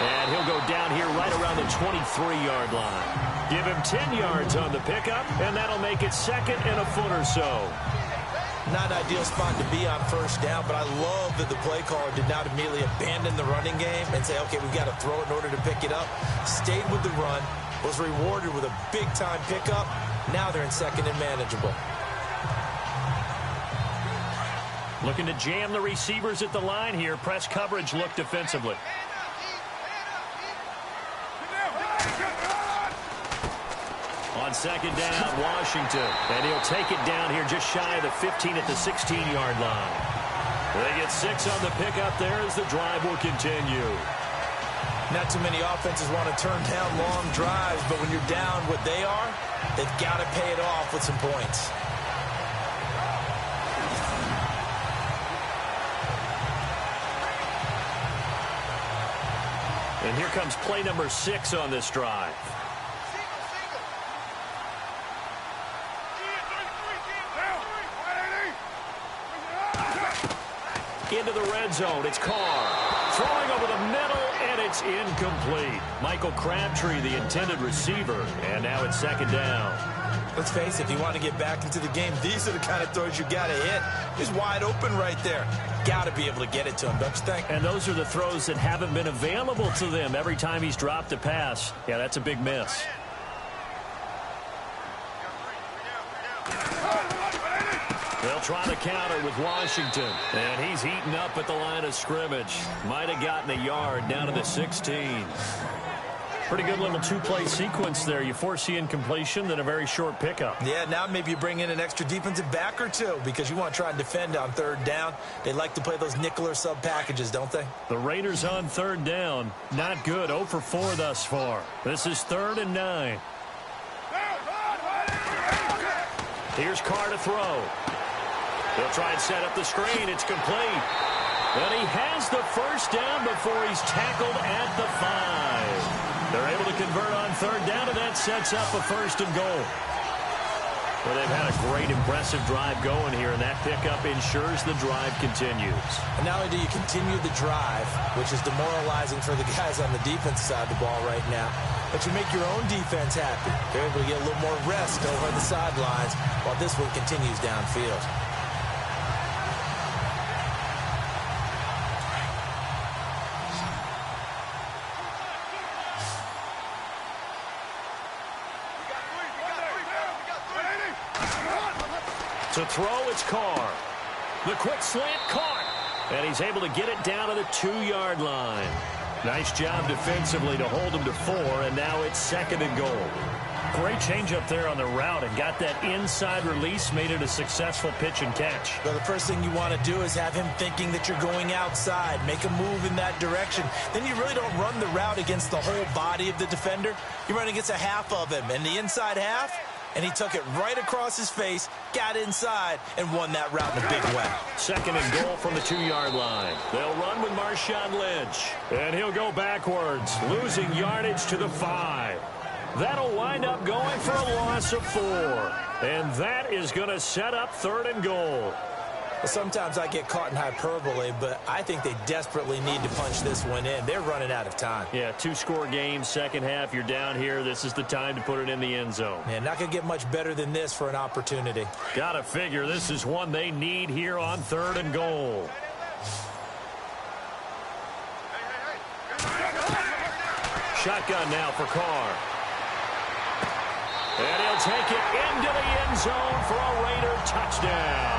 And he'll go down here right around the 23-yard line. Give him 10 yards on the pickup, and that'll make it 2nd and a foot or so. Not an ideal spot to be on first down, but I love that the play caller did not immediately abandon the running game and say, okay, we've got to throw it in order to pick it up. Stayed with the run, was rewarded with a big-time pickup. Now they're in 2nd and manageable. Looking to jam the receivers at the line here. Press coverage look defensively. on second down, Washington. And he'll take it down here just shy of the 15 at the 16-yard line. They get 6 on the pickup there as the drive will continue. Not too many offenses want to turn down long drives, but when you're down what they are, they've got to pay it off with some points. And here comes play number 6 on this drive. Into the red zone, it's Carr. Throwing over the middle, and it's incomplete. Michael Crabtree, the intended receiver, and now it's second down. Let's face it, if you want to get back into the game, these are the kind of throws you got to hit. He's wide open right there. Got to be able to get it to him, don't you think? And those are the throws that haven't been available to them every time he's dropped a pass. Yeah, that's a big miss. They'll try to counter with Washington. And he's eaten up at the line of scrimmage. Might have gotten a yard down to the 16. Pretty good little two-play sequence there. You force the incompletion, then a very short pickup. Yeah, now maybe you bring in an extra defensive back or two because you want to try and defend on third down. They like to play those nickel or sub packages, don't they? The Raiders on third down. Not good. 0 for 4 thus far. This is 3rd and 9. Here's Carr to throw. They'll try and set up the screen. It's complete. And he has the first down before he's tackled at the 5. They're able to convert on third down, and that sets up a 1st and goal. Well, they've had a great, impressive drive going here, and that pickup ensures the drive continues. And not only do you continue the drive, which is demoralizing for the guys on the defense side of the ball right now, but you make your own defense happy. They're able to get a little more rest over the sidelines while this one continues downfield. To throw, it's Carr. The quick slant caught. And he's able to get it down to the 2-yard line. Nice job defensively to hold him to 4, and now it's 2nd and goal. Great change up there on the route and got that inside release, made it a successful pitch and catch. Well, the first thing you want to do is have him thinking that you're going outside, make a move in that direction. Then you really don't run the route against the whole body of the defender. You run against a half of him, and the inside half, and he took it right across his face, got inside, and won that route in a big way. 2nd and goal from the 2-yard line. They'll run with Marshawn Lynch. And he'll go backwards, losing yardage to the 5. That'll wind up going for a loss of 4. And that is going to set up 3rd and goal. Well, sometimes I get caught in hyperbole, but I think they desperately need to punch this one in. They're running out of time. Yeah, 2-score game, second half. You're down here. This is the time to put it in the end zone. Yeah, not going to get much better than this for an opportunity. Gotta figure this is one they need here on 3rd and goal. Shotgun now for Carr. And he'll take it into the end zone for a Raider touchdown.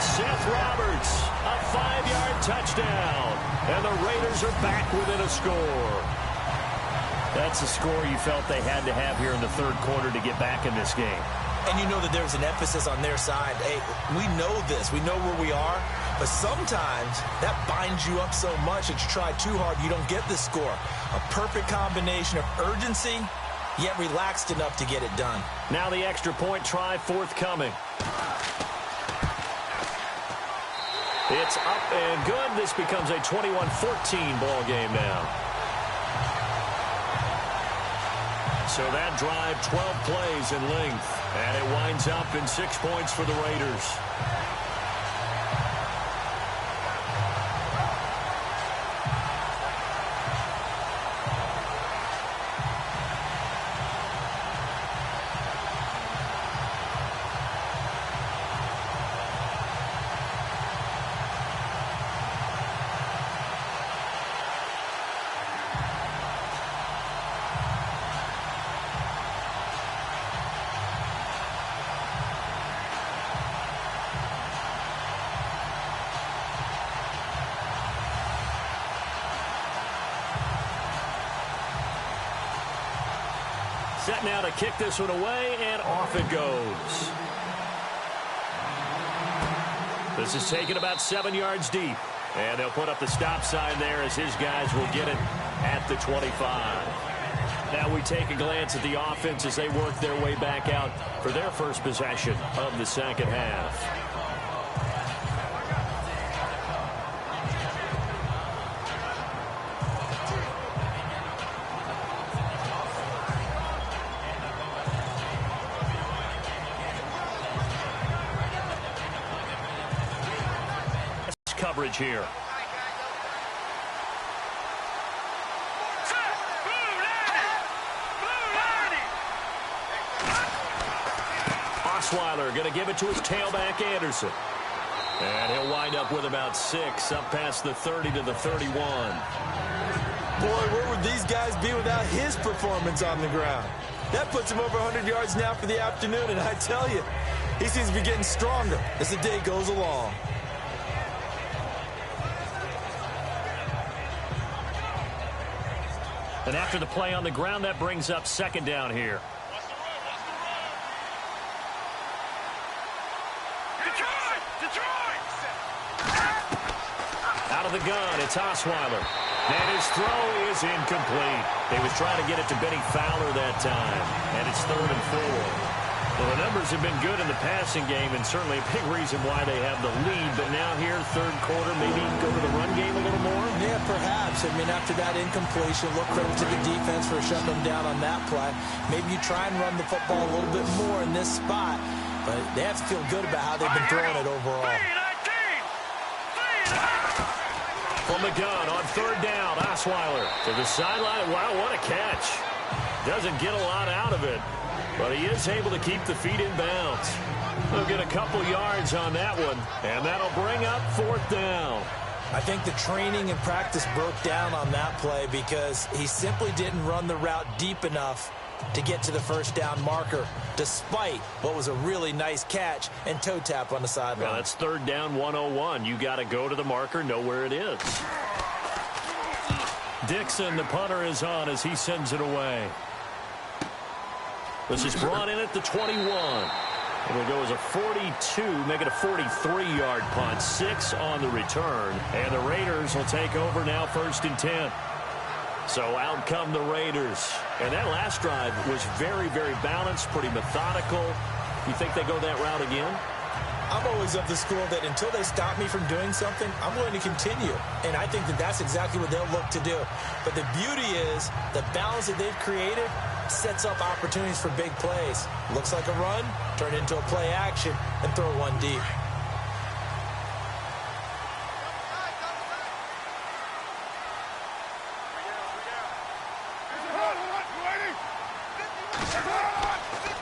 Seth Roberts, a 5-yard touchdown. And the Raiders are back within a score. That's a score you felt they had to have here in the 3rd quarter to get back in this game. And you know that there's an emphasis on their side. Hey, we know this. We know where we are. But sometimes that binds you up so much that you try too hard, you don't get the score. A perfect combination of urgency, yet relaxed enough to get it done. Now the extra point try forthcoming. It's up and good. This becomes a 21-14 ball game now. So that drive, 12 plays in length. And it winds up in 6 points for the Raiders. Set now to kick this one away, and off it goes. This is taken about 7 yards deep. And they'll put up the stop sign there as his guys will get it at the 25. Now we take a glance at the offense as they work their way back out for their first possession of the second half. Coverage here. Osweiler going to give it to his tailback, Anderson. And he'll wind up with about 6, up past the 30 to the 31. Boy, where would these guys be without his performance on the ground? That puts him over 100 yards now for the afternoon, and I tell you, he seems to be getting stronger as the day goes along. And after the play on the ground, that brings up second down here. Out of the gun, it's Osweiler. And his throw is incomplete. He was trying to get it to Benny Fowler that time. And it's 3rd and 4. Well, the numbers have been good in the passing game, and certainly a big reason why they have the lead. But now here, third quarter, maybe go to the run game a little more? Yeah, perhaps. I mean, after that incompletion, look credit to the defense for shutting them down on that play. Maybe you try and run the football a little bit more in this spot. But they have to feel good about how they've been throwing it overall. From the gun on 3rd down, Osweiler to the sideline. Wow, what a catch. Doesn't get a lot out of it. But he is able to keep the feet in bounds. He'll get a couple yards on that one, and that'll bring up 4th down. I think the training and practice broke down on that play because he simply didn't run the route deep enough to get to the first down marker, despite what was a really nice catch and toe tap on the sideline. Well, that's 3rd down 101. You got to go to the marker, know where it is. Dixon, the punter, is on as he sends it away. This is brought in at the 21. It'll go as a 42, make it a 43-yard punt. 6 on the return. And the Raiders will take over now 1st and 10. So out come the Raiders. And that last drive was very, very balanced, pretty methodical. You think they go that route again? I'm always of the school that until they stop me from doing something, I'm going to continue. And I think that that's exactly what they'll look to do. But the beauty is the balance that they've created sets up opportunities for big plays. Looks like a run, turn into a play action, and throw one deep.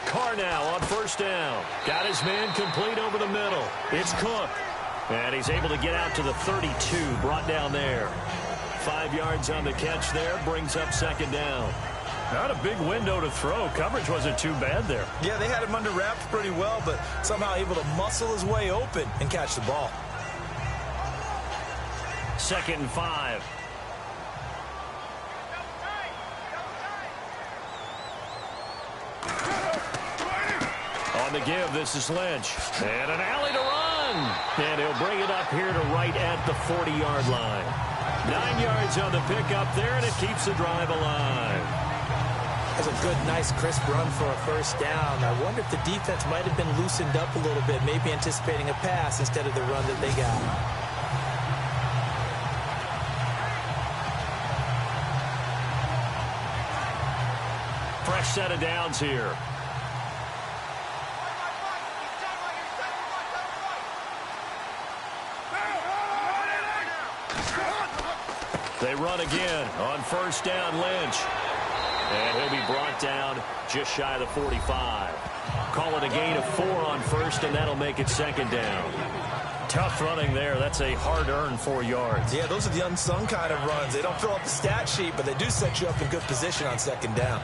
Carr now on 1st down. Got his man complete over the middle. It's Cook. And he's able to get out to the 32, brought down there. 5 yards on the catch there, brings up 2nd down. Not a big window to throw. Coverage wasn't too bad there. Yeah, they had him under wraps pretty well, but somehow able to muscle his way open and catch the ball. 2nd and 5. On the give, this is Lynch. And an alley to run. And he'll bring it up here to right at the 40-yard line. 9 yards on the pickup there, and it keeps the drive alive. That's a good, nice, crisp run for a 1st down. I wonder if the defense might have been loosened up a little bit, maybe anticipating a pass instead of the run that they got. Fresh set of downs here. They run again on 1st down, Lynch. And he'll be brought down just shy of the 45. Call it a gain of 4 on 1st, and that'll make it 2nd down. Tough running there. That's a hard-earned 4 yards. Yeah, those are the unsung kind of runs. They don't fill up the stat sheet, but they do set you up in good position on 2nd down.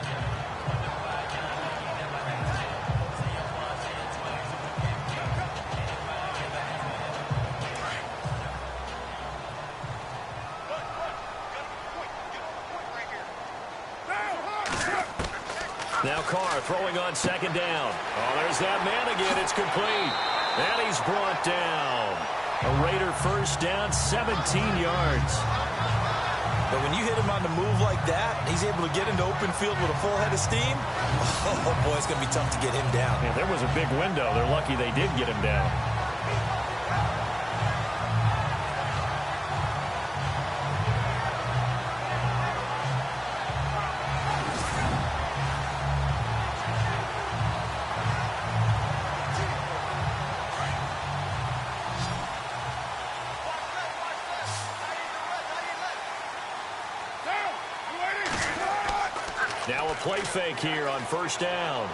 Now Carr throwing on second down. Oh, there's that man again. It's complete. And he's brought down. A Raider first down, 17 yards. But when you hit him on the move like that, he's able to get into open field with a full head of steam. Oh, boy, it's going to be tough to get him down. Yeah, there was a big window. They're lucky they did get him down. Now a play fake here on first down.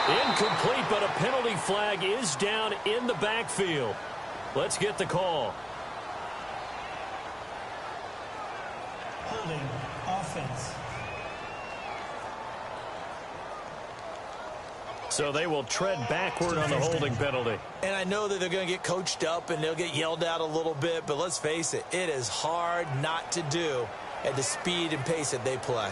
Incomplete, but a penalty flag is down in the backfield. Let's get the call. Holding offense. So they will tread backward on the holding penalty. And I know that they're going to get coached up and they'll get yelled at a little bit, but let's face it, it is hard not to do at the speed and pace that they play.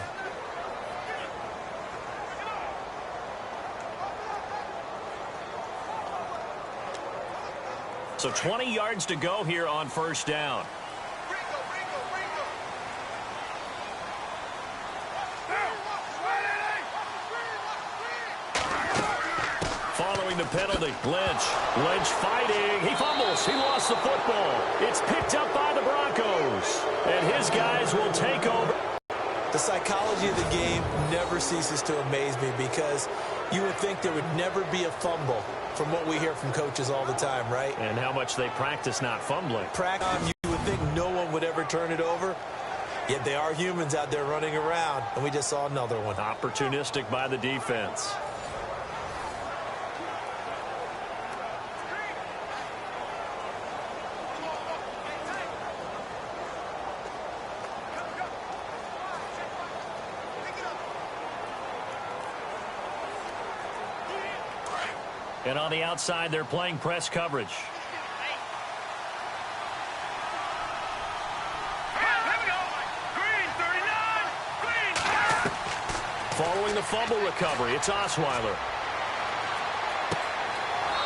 So 20 yards to go here on first down. Following the penalty, Lynch fighting. He fumbles. He lost the football. It's picked up by the Broncos. And his guys will take over. The psychology of the game never ceases to amaze me because you would think there would never be a fumble from what we hear from coaches all the time, right? And how much they practice not fumbling. You would think no one would ever turn it over, yet they are humans out there running around, and we just saw another one. Opportunistic by the defense. And on the outside, they're playing press coverage. Following the fumble recovery, it's Osweiler.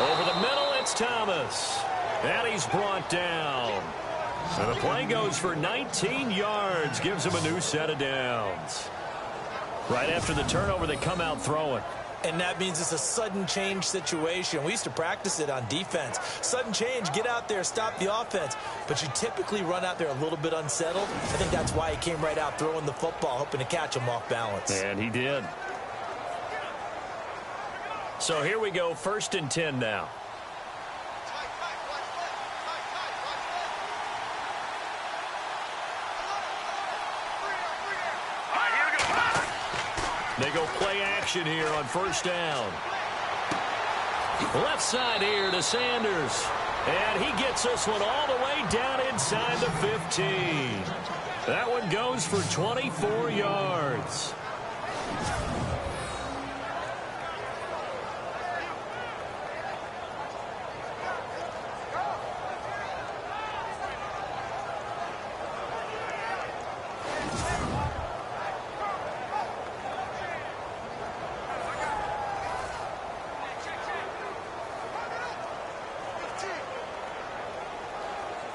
Over the middle, it's Thomas. And he's brought down. And the play goes for 19 yards, gives him a new set of downs. Right after the turnover, they come out throwing. And that means it's a sudden change situation. We used to practice it on defense. Sudden change, get out there, stop the offense. But you typically run out there a little bit unsettled. I think that's why he came right out throwing the football, hoping to catch him off balance. And he did. So here we go, 1st and 10 now. They go play action here on first down. Left side here to Sanders. And he gets this one all the way down inside the 15. That one goes for 24 yards.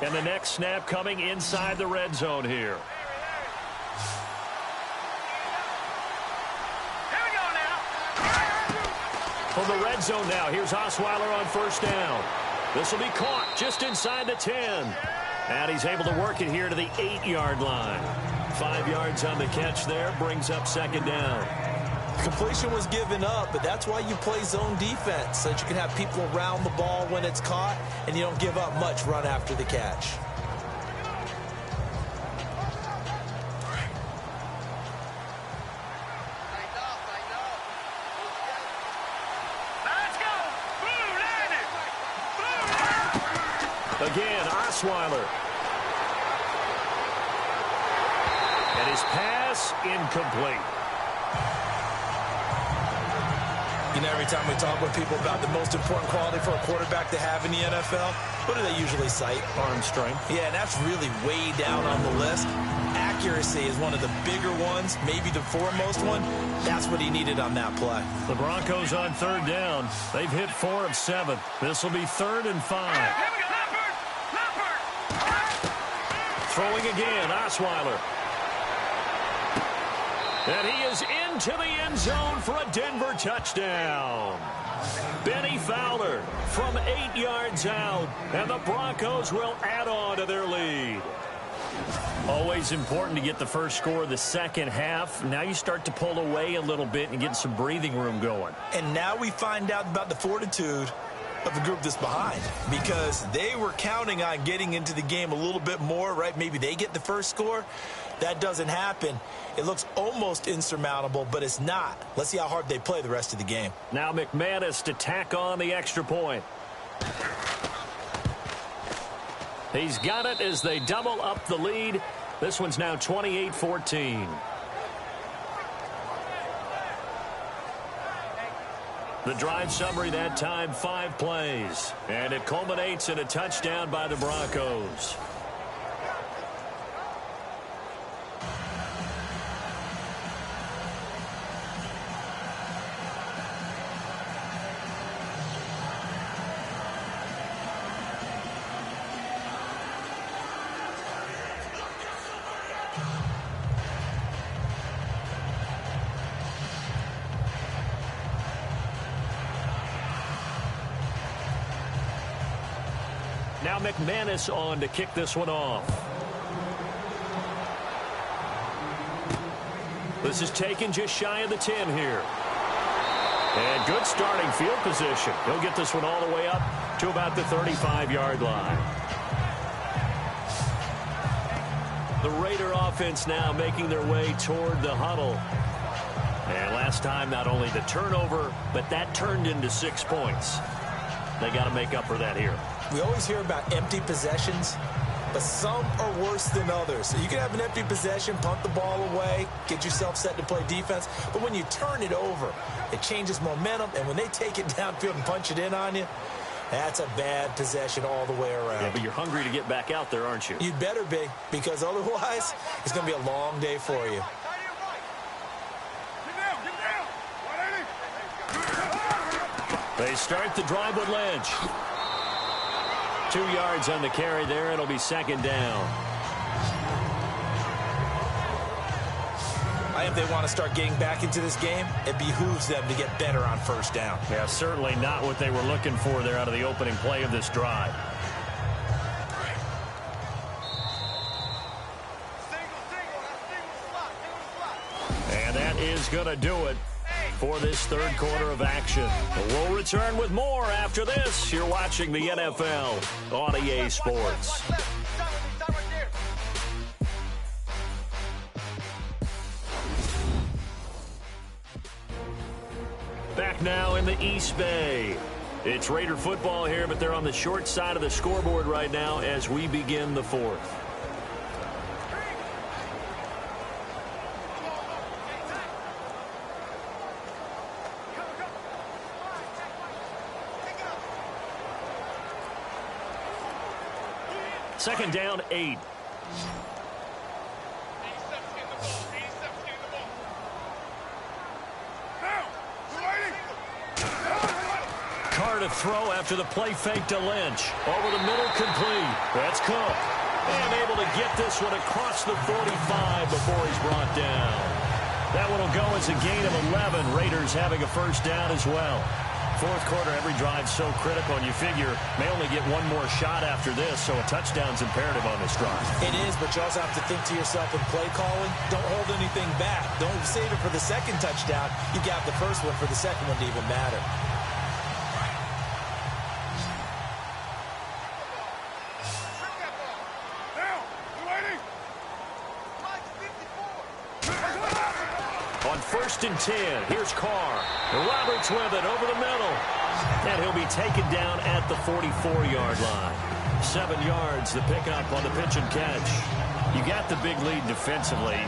And the next snap coming inside the red zone here. Here we go now. From the red zone now, here's Osweiler on first down. This will be caught just inside the 10. And he's able to work it here to the 8-yard line. 5 yards on the catch there, brings up second down. Completion was given up, but that's why you play zone defense, so that you can have people around the ball when it's caught, and you don't give up much run after the catch. Let's go. Blue landed. Blue. Again, Osweiler. And his pass incomplete. You know, every time we talk with people about the most important quality for a quarterback to have in the NFL, what do they usually cite? Arm strength. Yeah, and that's really way down on the list. accuracy is one of the bigger ones, maybe the foremost one. That's what he needed on that play. The Broncos on third down. They've hit 4 of 7. This will be 3rd and 5. Throwing again, Osweiler. And he is into the end zone for a Denver touchdown. Benny Fowler from 8 yards out, and the Broncos will add on to their lead. Always important to get the first score of the second half. Now you start to pull away a little bit and get some breathing room going. And now we find out about the fortitude of the group that's behind, because they were counting on getting into the game a little bit more, right? Maybe they get the first score. That doesn't happen. It looks almost insurmountable, but it's not. Let's see how hard they play the rest of the game. Now McManus to tack on the extra point. He's got it as they double up the lead. This one's now 28-14. The drive summary that time, 5 plays. And it culminates in a touchdown by the Broncos. Now McManus on to kick this one off. This is taken just shy of the 10 here. And good starting field position. He'll get this one all the way up to about the 35-yard line. The Raider offense now making their way toward the huddle. And last time, not only the turnover, but that turned into 6 points. They got to make up for that here. We always hear about empty possessions, but some are worse than others. So you can have an empty possession, punt the ball away, get yourself set to play defense. But when you turn it over, it changes momentum. And when they take it downfield and punch it in on you, that's a bad possession all the way around. Yeah, but you're hungry to get back out there, aren't you? You'd better be, because otherwise it's going to be a long day for you. They start the drive with Lynch. 2 yards on the carry there. It'll be 2nd down. If they want to start getting back into this game, it behooves them to get better on 1st down. Yeah, certainly not what they were looking for there out of the opening play of this drive. And that is going to do it for this 3rd quarter of action. We'll return with more after this. You're watching the NFL on EA Sports. Back now in the East Bay. It's Raider football here, but they're on the short side of the scoreboard right now as we begin the 4th. Second down, 8. Carr to throw after the play fake to Lynch. Over the middle, complete. That's Cook. And able to get this one across the 45 before he's brought down. That one will go as a gain of 11. Raiders having a 1st down as well. 4th quarter, every drive so critical, and you figure may only get one more shot after this, so a touchdown's imperative on this drive. It is, but you also have to think to yourself in play calling, don't hold anything back. Don't save it for the 2nd touchdown. You got the 1st one for the 2nd one to even matter. On 1st and 10, here's Carr. And Roberts with it over the middle. And he'll be taken down at the 44-yard line. 7 yards, the pickup on the pitch and catch. You got the big lead defensively.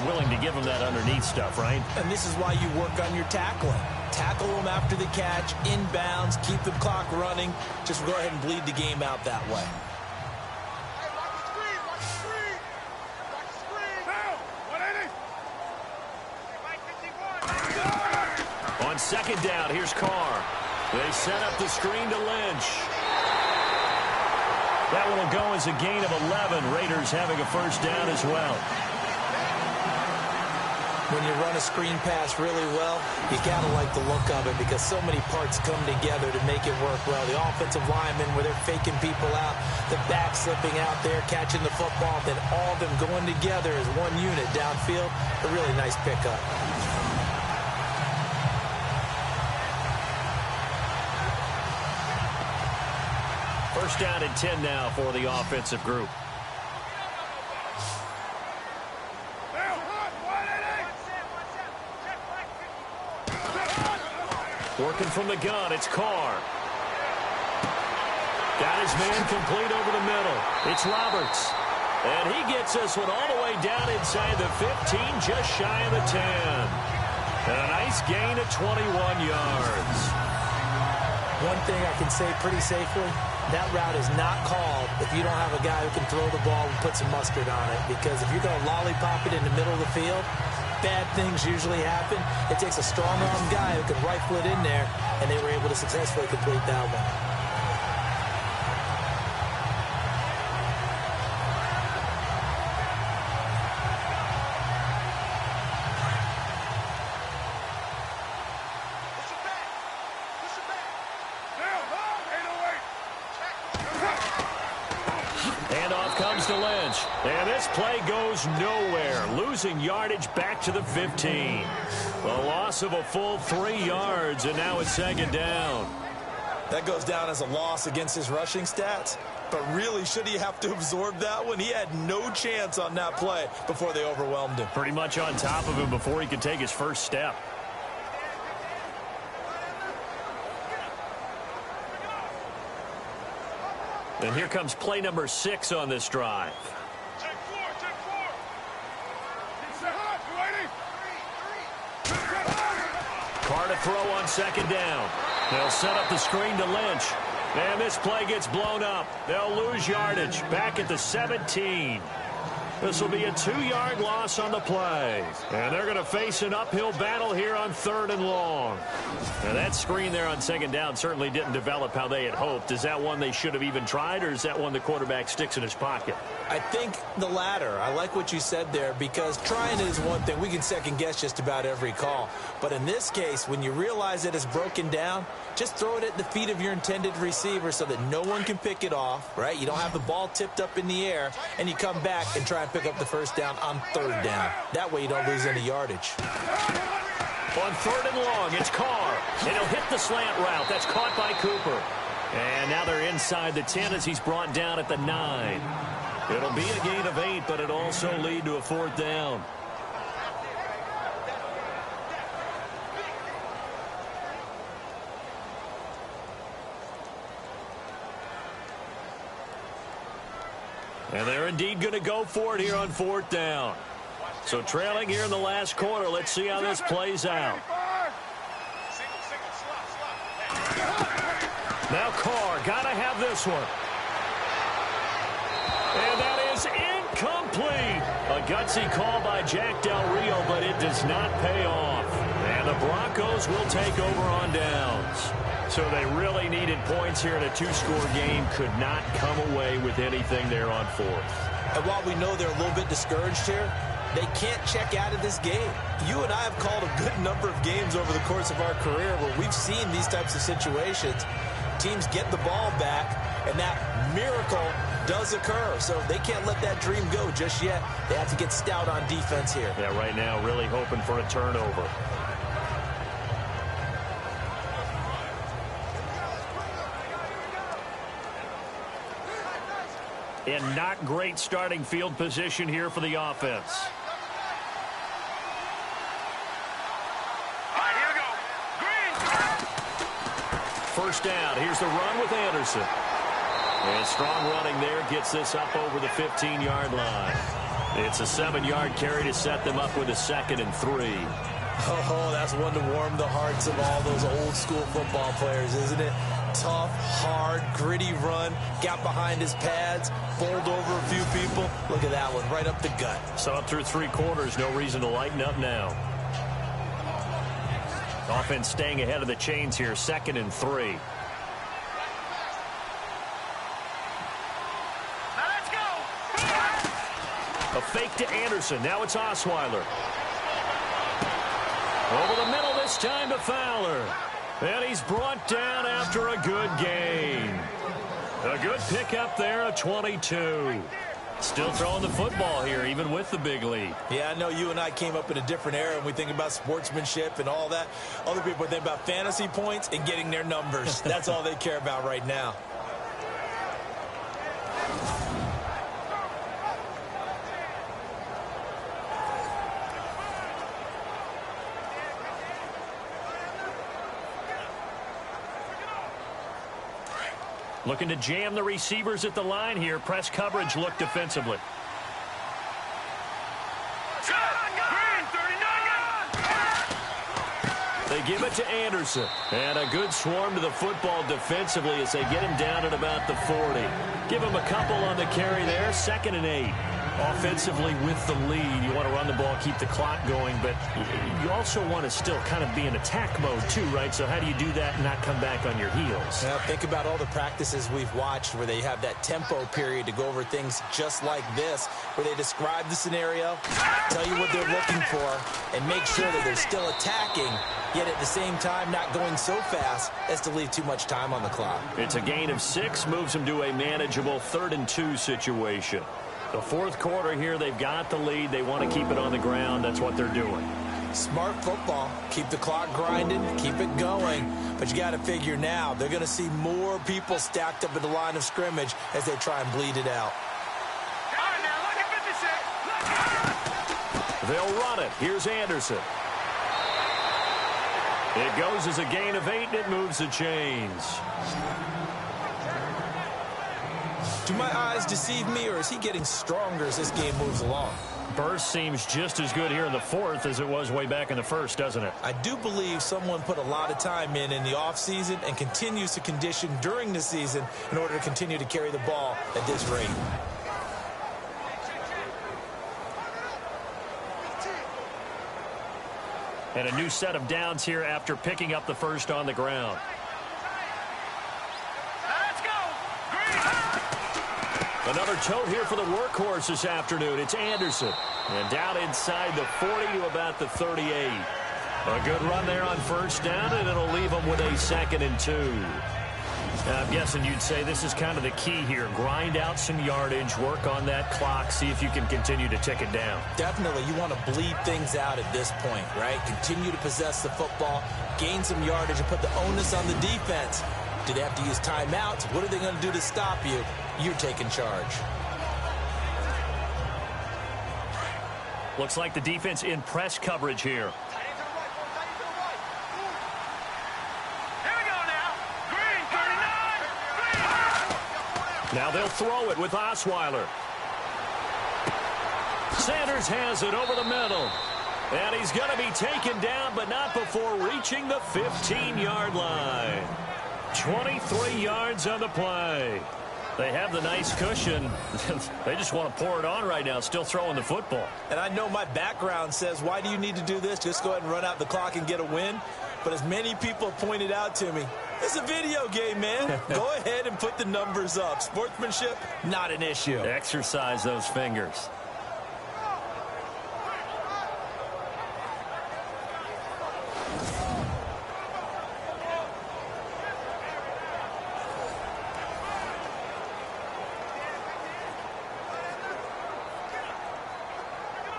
Willing to give them that underneath stuff, right? And this is why you work on your tackling. Tackle them after the catch, inbounds, keep the clock running. Just go ahead and bleed the game out that way. On second down, here's Carr. They set up the screen to Lynch. That one will go as a gain of 11. Raiders having a first down as well. When you run a screen pass really well, you got to like the look of it because so many parts come together to make it work well. The offensive linemen, where they're faking people out, the back slipping out there, catching the football, then all of them going together as one unit downfield. A really nice pickup. First down and 10 now for the offensive group. Working from the gun, it's Carr. Got his man complete over the middle. It's Roberts. And he gets this one all the way down inside the 15, just shy of the 10. And a nice gain of 21 yards. One thing I can say pretty safely, that route is not called if you don't have a guy who can throw the ball and put some mustard on it. Because if you're going to lollipop it in the middle of the field, bad things usually happen. It takes a strong-arm guy who can rifle it in there, and they were able to successfully complete that one. Handoff comes to Lynch. And this play goes nowhere. Losing yardage back to the 15. A loss of a full 3 yards, and now it's second down. That goes down as a loss against his rushing stats. But really, should he have to absorb that one? He had no chance on that play before they overwhelmed him. Pretty much on top of him before he could take his first step. And here comes play number 6 on this drive. Carr to throw on second down. They'll set up the screen to Lynch. And this play gets blown up. They'll lose yardage back at the 17. This will be a 2-yard loss on the play. And they're going to face an uphill battle here on 3rd and long. Now that screen there on second down certainly didn't develop how they had hoped. Is that one they should have even tried, or is that one the quarterback sticks in his pocket? I think the latter. I like what you said there, because trying it is one thing. We can second guess just about every call. But in this case, when you realize that it's broken down, just throw it at the feet of your intended receiver so that no one can pick it off, right? You don't have the ball tipped up in the air, and you come back and try and pick up the first down on 3rd down. That way you don't lose any yardage. On 3rd and long, it's Carr. And he'll hit the slant route. That's caught by Cooper. And now they're inside the 10 as he's brought down at the 9. It'll be a gain of 8, but it'll also lead to a 4th down. And they're indeed going to go for it here on 4th down. So trailing here in the last quarter. Let's see how this plays out. Now Carr, got to have this one. And that is incomplete. A gutsy call by Jack Del Rio, but it does not pay off. And the Broncos will take over on downs. So they really needed points here in a 2-score game. Could not come away with anything there on 4th. And while we know they're a little bit discouraged here, they can't check out of this game. You and I have called a good number of games over the course of our career where we've seen these types of situations. Teams get the ball back, and that miracle does occur. So they can't let that dream go just yet. They have to get stout on defense here. Yeah, right now really hoping for a turnover. And not great starting field position here for the offense. All right, here we go. Green. First down. Here's the run with Anderson. And strong running there gets this up over the 15-yard line. It's a 7-yard carry to set them up with a 2nd and 3. Oh, that's one to warm the hearts of all those old-school football players, isn't it? Tough, hard, gritty run. Got behind his pads, bowled over a few people. Look at that one, right up the gut. So up through 3 quarters, no reason to lighten up now. Offense staying ahead of the chains here, 2nd and 3. Now let's go. A fake to Anderson. Now it's Osweiler. Over the middle this time to Fowler. And he's brought down after a good gain. A good pickup there, a 22. Still throwing the football here, even with the big lead. Yeah, I know you and I came up in a different era, and we think about sportsmanship and all that. Other people think about fantasy points and getting their numbers. That's all they care about right now. Looking to jam the receivers at the line here. Press coverage look defensively. They give it to Anderson. And a good swarm to the football defensively as they get him down at about the 40. Give him a couple on the carry there. 2nd and 8. Offensively with the lead, you want to run the ball, keep the clock going, but you also want to still kind of be in attack mode too, right? So how do you do that and not come back on your heels? Now, think about all the practices we've watched where they have that tempo period to go over things just like this, where they describe the scenario, tell you what they're looking for, and make sure that they're still attacking, yet at the same time not going so fast as to leave too much time on the clock. It's a gain of 6, moves them to a manageable 3rd and 2 situation. The 4th quarter here, they've got the lead. They want to keep it on the ground. That's what they're doing. Smart football. Keep the clock grinding. Keep it going. But you got to figure now, they're going to see more people stacked up at the line of scrimmage as they try and bleed it out. All right, now, look at 56. They'll run it. Here's Anderson. It goes as a gain of 8, and it moves the chains. Do my eyes deceive me, or is he getting stronger as this game moves along? Burst seems just as good here in the 4th as it was way back in the 1st, doesn't it? I do believe someone put a lot of time in the offseason and continues to condition during the season in order to continue to carry the ball at this rate. And a new set of downs here after picking up the 1st on the ground. Another tote here for the workhorse this afternoon. It's Anderson. And down inside the 40 to about the 38. A good run there on 1st down, and it'll leave them with a 2nd and 2. Now, I'm guessing you'd say this is kind of the key here. Grind out some yardage, work on that clock, see if you can continue to tick it down. Definitely. You want to bleed things out at this point, right? Continue to possess the football, gain some yardage, and put the onus on the defense. Do they have to use timeouts? What are they going to do to stop you? You're taking charge. Looks like the defense in press coverage here. Now they'll throw it with Osweiler. Sanders has it over the middle. And he's going to be taken down, but not before reaching the 15-yard line. 23 yards on the play. They have the nice cushion. They just want to pour it on right now, still throwing the football. And I know my background says, why do you need to do this? Just go ahead and run out the clock and get a win. But as many people have pointed out to me, it's a video game, man. Go ahead and put the numbers up. Sportsmanship, not an issue. Exercise those fingers.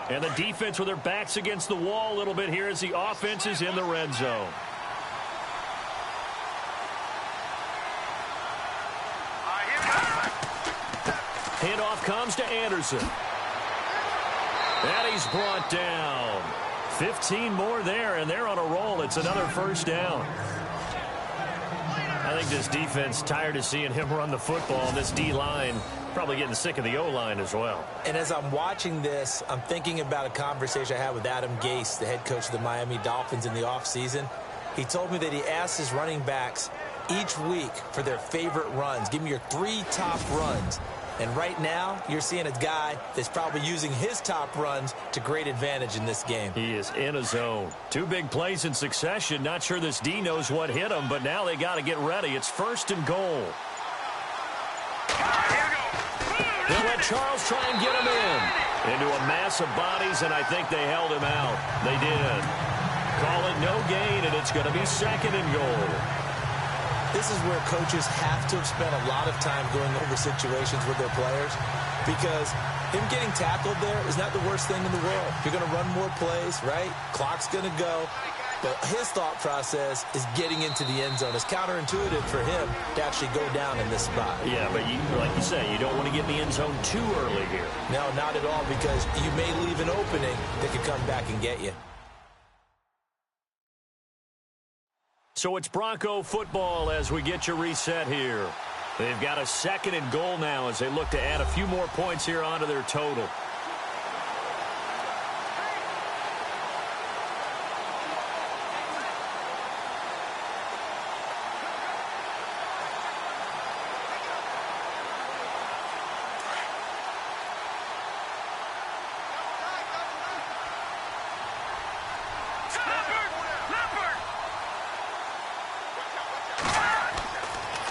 And the defense with their backs against the wall a little bit here as the offense is in the red zone. Handoff comes to Anderson. And he's brought down. 15 more there, and they're on a roll. It's another 1st down. I think this defense tired of seeing him run the football, and this D-line probably getting sick of the O-line as well. And as I'm watching this, I'm thinking about a conversation I had with Adam Gase, the head coach of the Miami Dolphins, in the offseason. He told me that he asked his running backs each week for their favorite runs. Give me your 3 top runs. And right now, you're seeing a guy that's probably using his top runs to great advantage in this game. He is in a zone. 2 big plays in succession. Not sure this D knows what hit him, but now they got to get ready. It's 1st and goal. They'll let Charles try and get him in. Into a mass of bodies, and I think they held him out. They did. Call it no gain, and it's going to be 2nd and goal. This is where coaches have to have spent a lot of time going over situations with their players, because him getting tackled there is not the worst thing in the world. You're going to run more plays, right? Clock's going to go. But his thought process is getting into the end zone. It's counterintuitive for him to actually go down in this spot. Yeah, but like you say, you don't want to get in the end zone too early here. No, not at all, because you may leave an opening that could come back and get you. So it's Bronco football as we get you reset here. They've got a 2nd and goal now as they look to add a few more points here onto their total.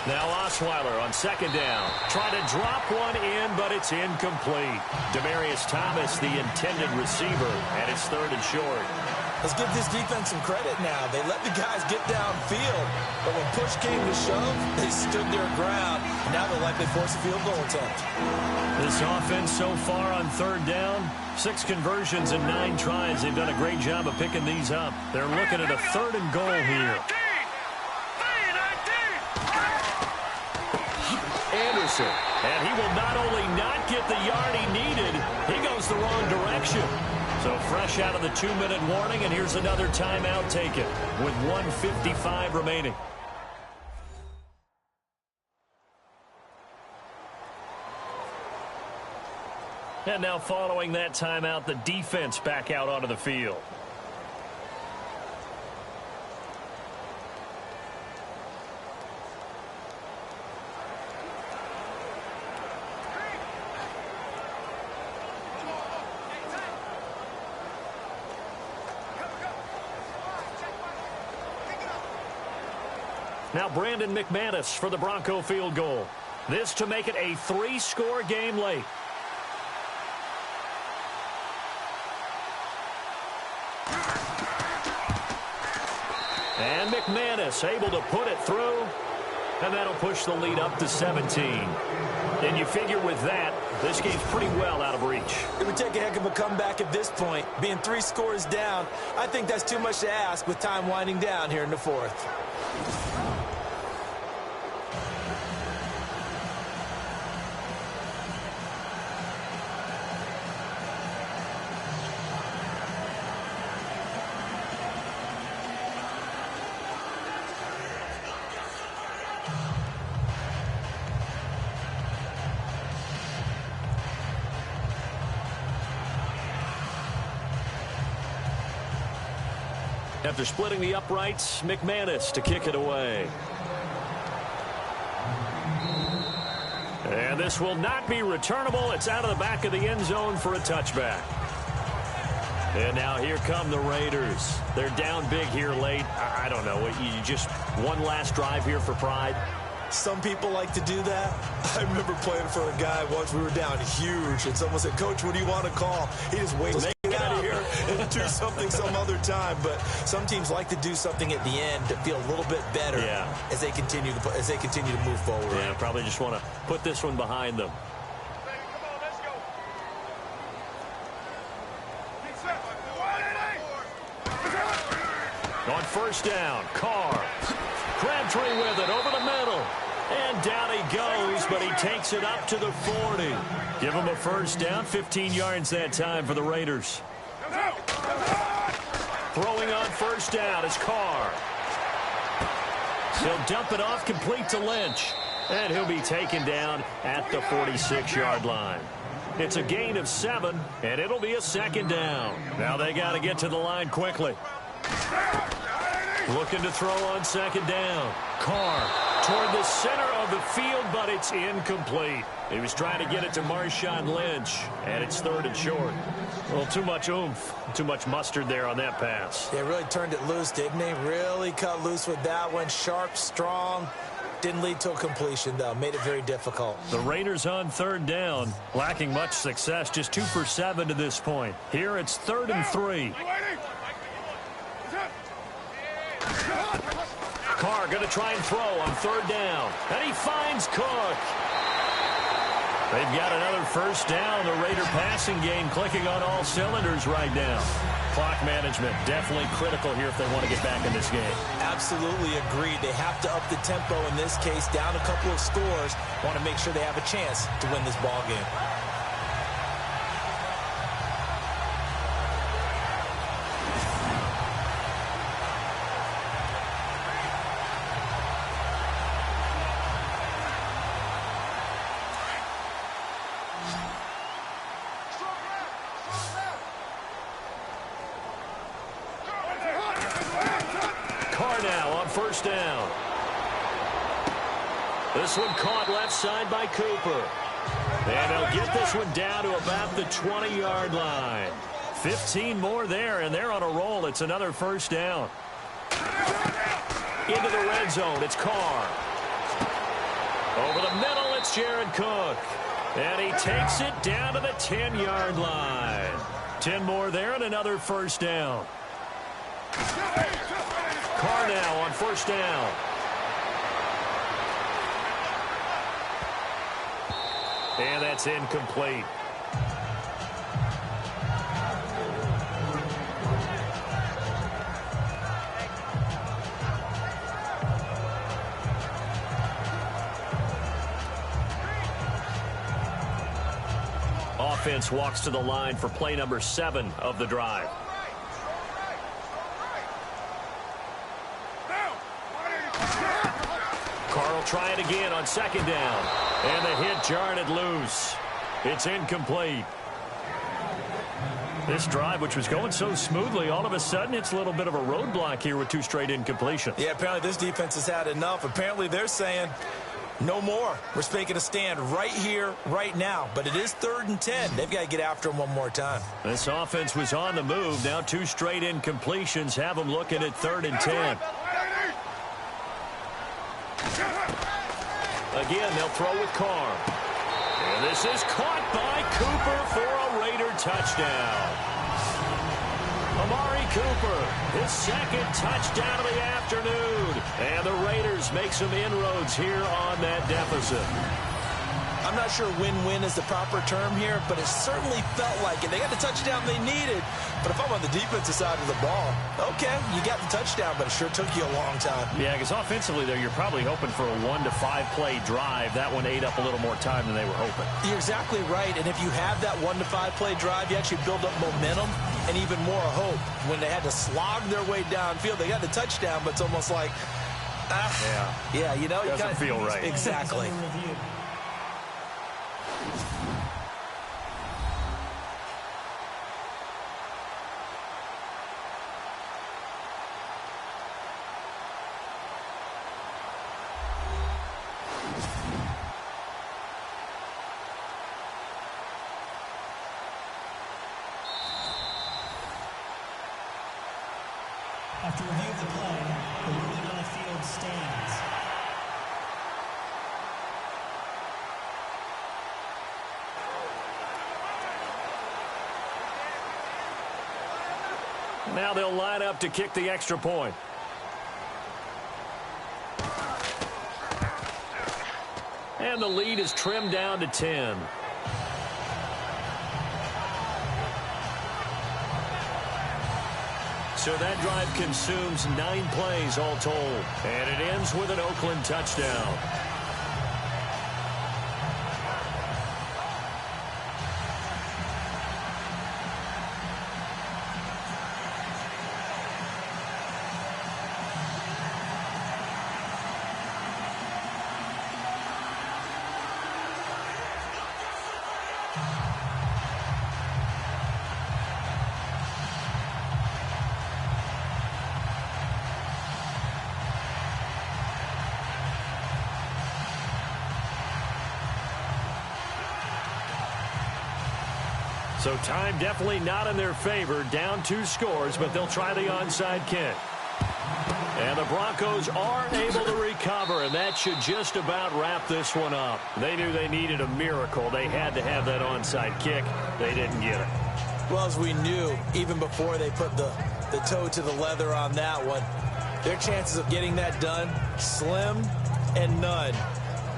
Now Osweiler on 2nd down. Trying to drop one in, but it's incomplete. Demaryius Thomas, the intended receiver, and it's 3rd and short. Let's give this defense some credit now. They let the guys get downfield, but when push came to shove, they stood their ground. Now they'll likely force a field goal attempt. This offense so far on 3rd down, 6 conversions and 9 tries. They've done a great job of picking these up. They're looking at a 3rd and goal here. Anderson, and he will not only not get the yard he needed, he goes the wrong direction. So fresh out of the 2-minute warning, and here's another timeout taken with 1:55 remaining. And now following that timeout, the defense back out onto the field. Now Brandon McManus for the Bronco field goal. This to make it a 3-score game late. And McManus able to put it through. And that'll push the lead up to 17. And you figure with that, this game's pretty well out of reach. It would take a heck of a comeback at this point. Being 3 scores down, I think that's too much to ask with time winding down here in the 4th. After splitting the uprights, McManus to kick it away. And this will not be returnable. It's out of the back of the end zone for a touchback. And now here come the Raiders. They're down big here late. I don't know. You just one last drive here for pride. Some people like to do that. I remember playing for a guy once. We were down huge, and someone said, "Coach, what do you want to call?" He just waits to get out of here and do something some other time. But some teams like to do something at the end to feel a little bit better as they continue to move forward. Yeah, probably just want to put this one behind them. On 1st down, Carr. Crabtree with it over the middle. And down he goes, but he takes it up to the 40. Give him a 1st down, 15 yards that time for the Raiders. Throwing on 1st down is Carr. He'll dump it off complete to Lynch. And he'll be taken down at the 46-yard line. It's a gain of 7, and it'll be a 2nd down. Now they got to get to the line quickly. Looking to throw on 2nd down. Carr toward the center of the field, but it's incomplete. He was trying to get it to Marshawn Lynch, and it's 3rd and short. Well, too much oomph, too much mustard there on that pass. They really turned it loose, didn't they? Really cut loose with that one. Sharp, strong. Didn't lead to a completion, though. Made it very difficult. The Raiders on 3rd down, lacking much success, just 2 for 7 to this point. Here it's 3rd and 3. Carr going to try and throw on 3rd down, and he finds Cook. They've got another first down. The Raider passing game clicking on all cylinders right now. Clock management definitely critical here if they want to get back in this game. Absolutely agreed. They have to up the tempo in this case, down a couple of scores. Want to make sure they have a chance to win this ball game. First down. This one caught left side by Cooper. And they'll get this one down to about the 20-yard line. 15 more there, and they're on a roll. It's another first down. Into the red zone, it's Carr. Over the middle, it's Jared Cook. And he takes it down to the 10-yard line. 10 more there and another first down. Carr now on first down. And that's incomplete. Offense walks to the line for play number 7 of the drive. Carr will try it again on second down. And the hit jarred it loose. It's incomplete. This drive, which was going so smoothly, all of a sudden it's a little bit of a roadblock here with 2 straight incompletions. Yeah, apparently this defense has had enough. Apparently they're saying no more. We're making a stand right here, right now. But it is 3rd and 10. They've got to get after him one more time. This offense was on the move. Now 2 straight incompletions have them looking at 3rd and 10. Again, they'll throw with Carr. And this is caught by Cooper for a Raider touchdown. Amari Cooper, his 2nd touchdown of the afternoon. And the Raiders make some inroads here on that deficit. I'm not sure win-win is the proper term here, but it certainly felt like it. They got the touchdown they needed, but if I'm on the defensive side of the ball, okay, you got the touchdown, but it sure took you a long time. Yeah, because offensively there, you're probably hoping for a 1 to 5 play drive. That one ate up a little more time than they were hoping. You're exactly right, and if you have that 1 to 5 play drive, you actually build up momentum and even more hope. When they had to slog their way downfield, they got the touchdown, but it's almost like, yeah, you know, doesn't feel right. Exactly. After review of the play, the ruling on the field stands. Now they'll line up to kick the extra point. And the lead is trimmed down to 10. So that drive consumes 9 plays all told. And it ends with an Oakland touchdown. So time definitely not in their favor. Down 2 scores, but they'll try the onside kick. And the Broncos aren't able to recover, and that should just about wrap this one up. They knew they needed a miracle. They had to have that onside kick. They didn't get it. Well, as we knew, even before they put the toe to the leather on that one, their chances of getting that done, slim and none.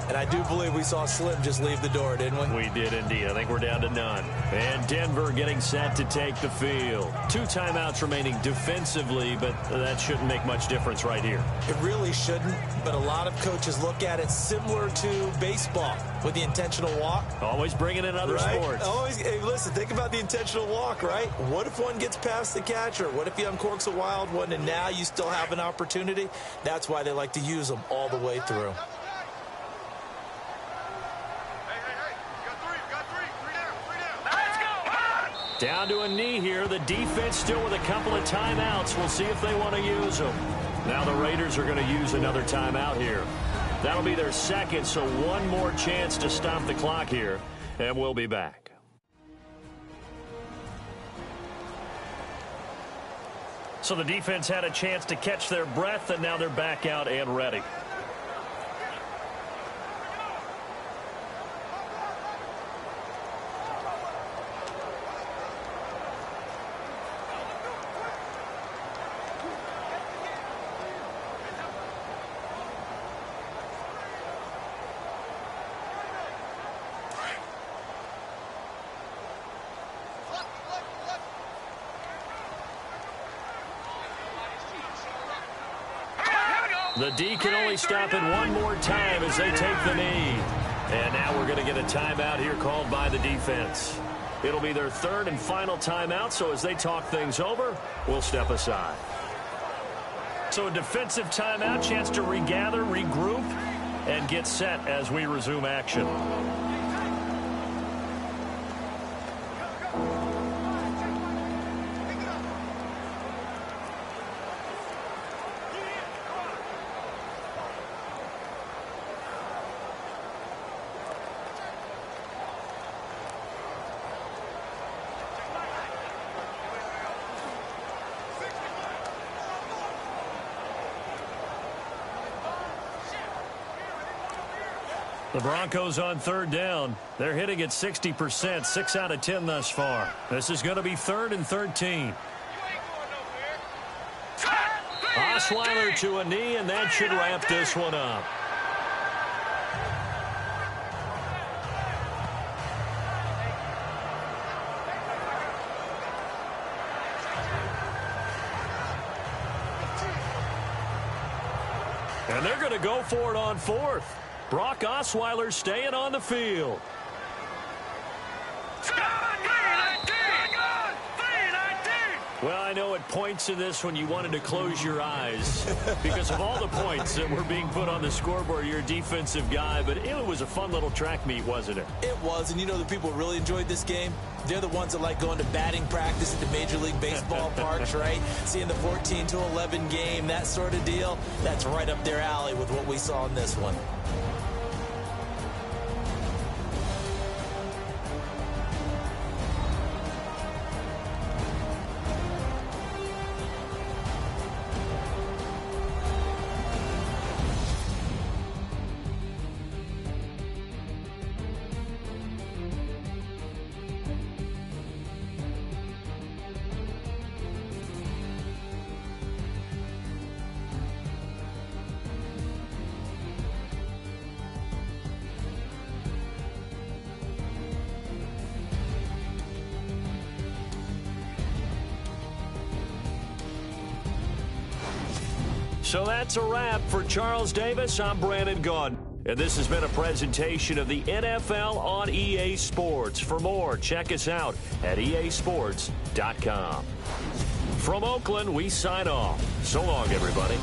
And I do believe we saw Slim just leave the door, didn't we? We did indeed. I think we're down to none. And Denver getting set to take the field. 2 timeouts remaining defensively, but that shouldn't make much difference right here. It really shouldn't, but a lot of coaches look at it similar to baseball with the intentional walk. Always bringing in other sports. Always, hey, listen, think about the intentional walk, right? What if one gets past the catcher? What if he uncorks a wild one and now you still have an opportunity? That's why they like to use them all the way through. Down to a knee here. The defense still with a couple of timeouts. We'll see if they want to use them. Now the Raiders are going to use another timeout here. That'll be their second, so one more chance to stop the clock here, and we'll be back. So the defense had a chance to catch their breath, and now they're back out and ready. The D can only stop it one more time as they take the knee. And now we're going to get a timeout here called by the defense. It'll be their third and final timeout, so as they talk things over, we'll step aside. So a defensive timeout, chance to regather, regroup, and get set as we resume action. The Broncos on third down. They're hitting at 60%, 6 out of 10 thus far. This is going to be 3rd and 13. Osweiler to a knee, and that should wrap this one up. And they're going to go for it on 4th. Brock Osweiler staying on the field. Well, I know at points in this when you wanted to close your eyes because of all the points that were being put on the scoreboard. You're a defensive guy, but it was a fun little track meet, wasn't it? It was, and you know the people who really enjoyed this game? They're the ones that like going to batting practice at the Major League Baseball parks, right? Seeing the 14-11 game, that sort of deal. That's right up their alley with what we saw in this one. So that's a wrap for Charles Davis. I'm Brandon Gaudin. And this has been a presentation of the NFL on EA Sports. For more, check us out at easports.com. From Oakland, we sign off. So long, everybody.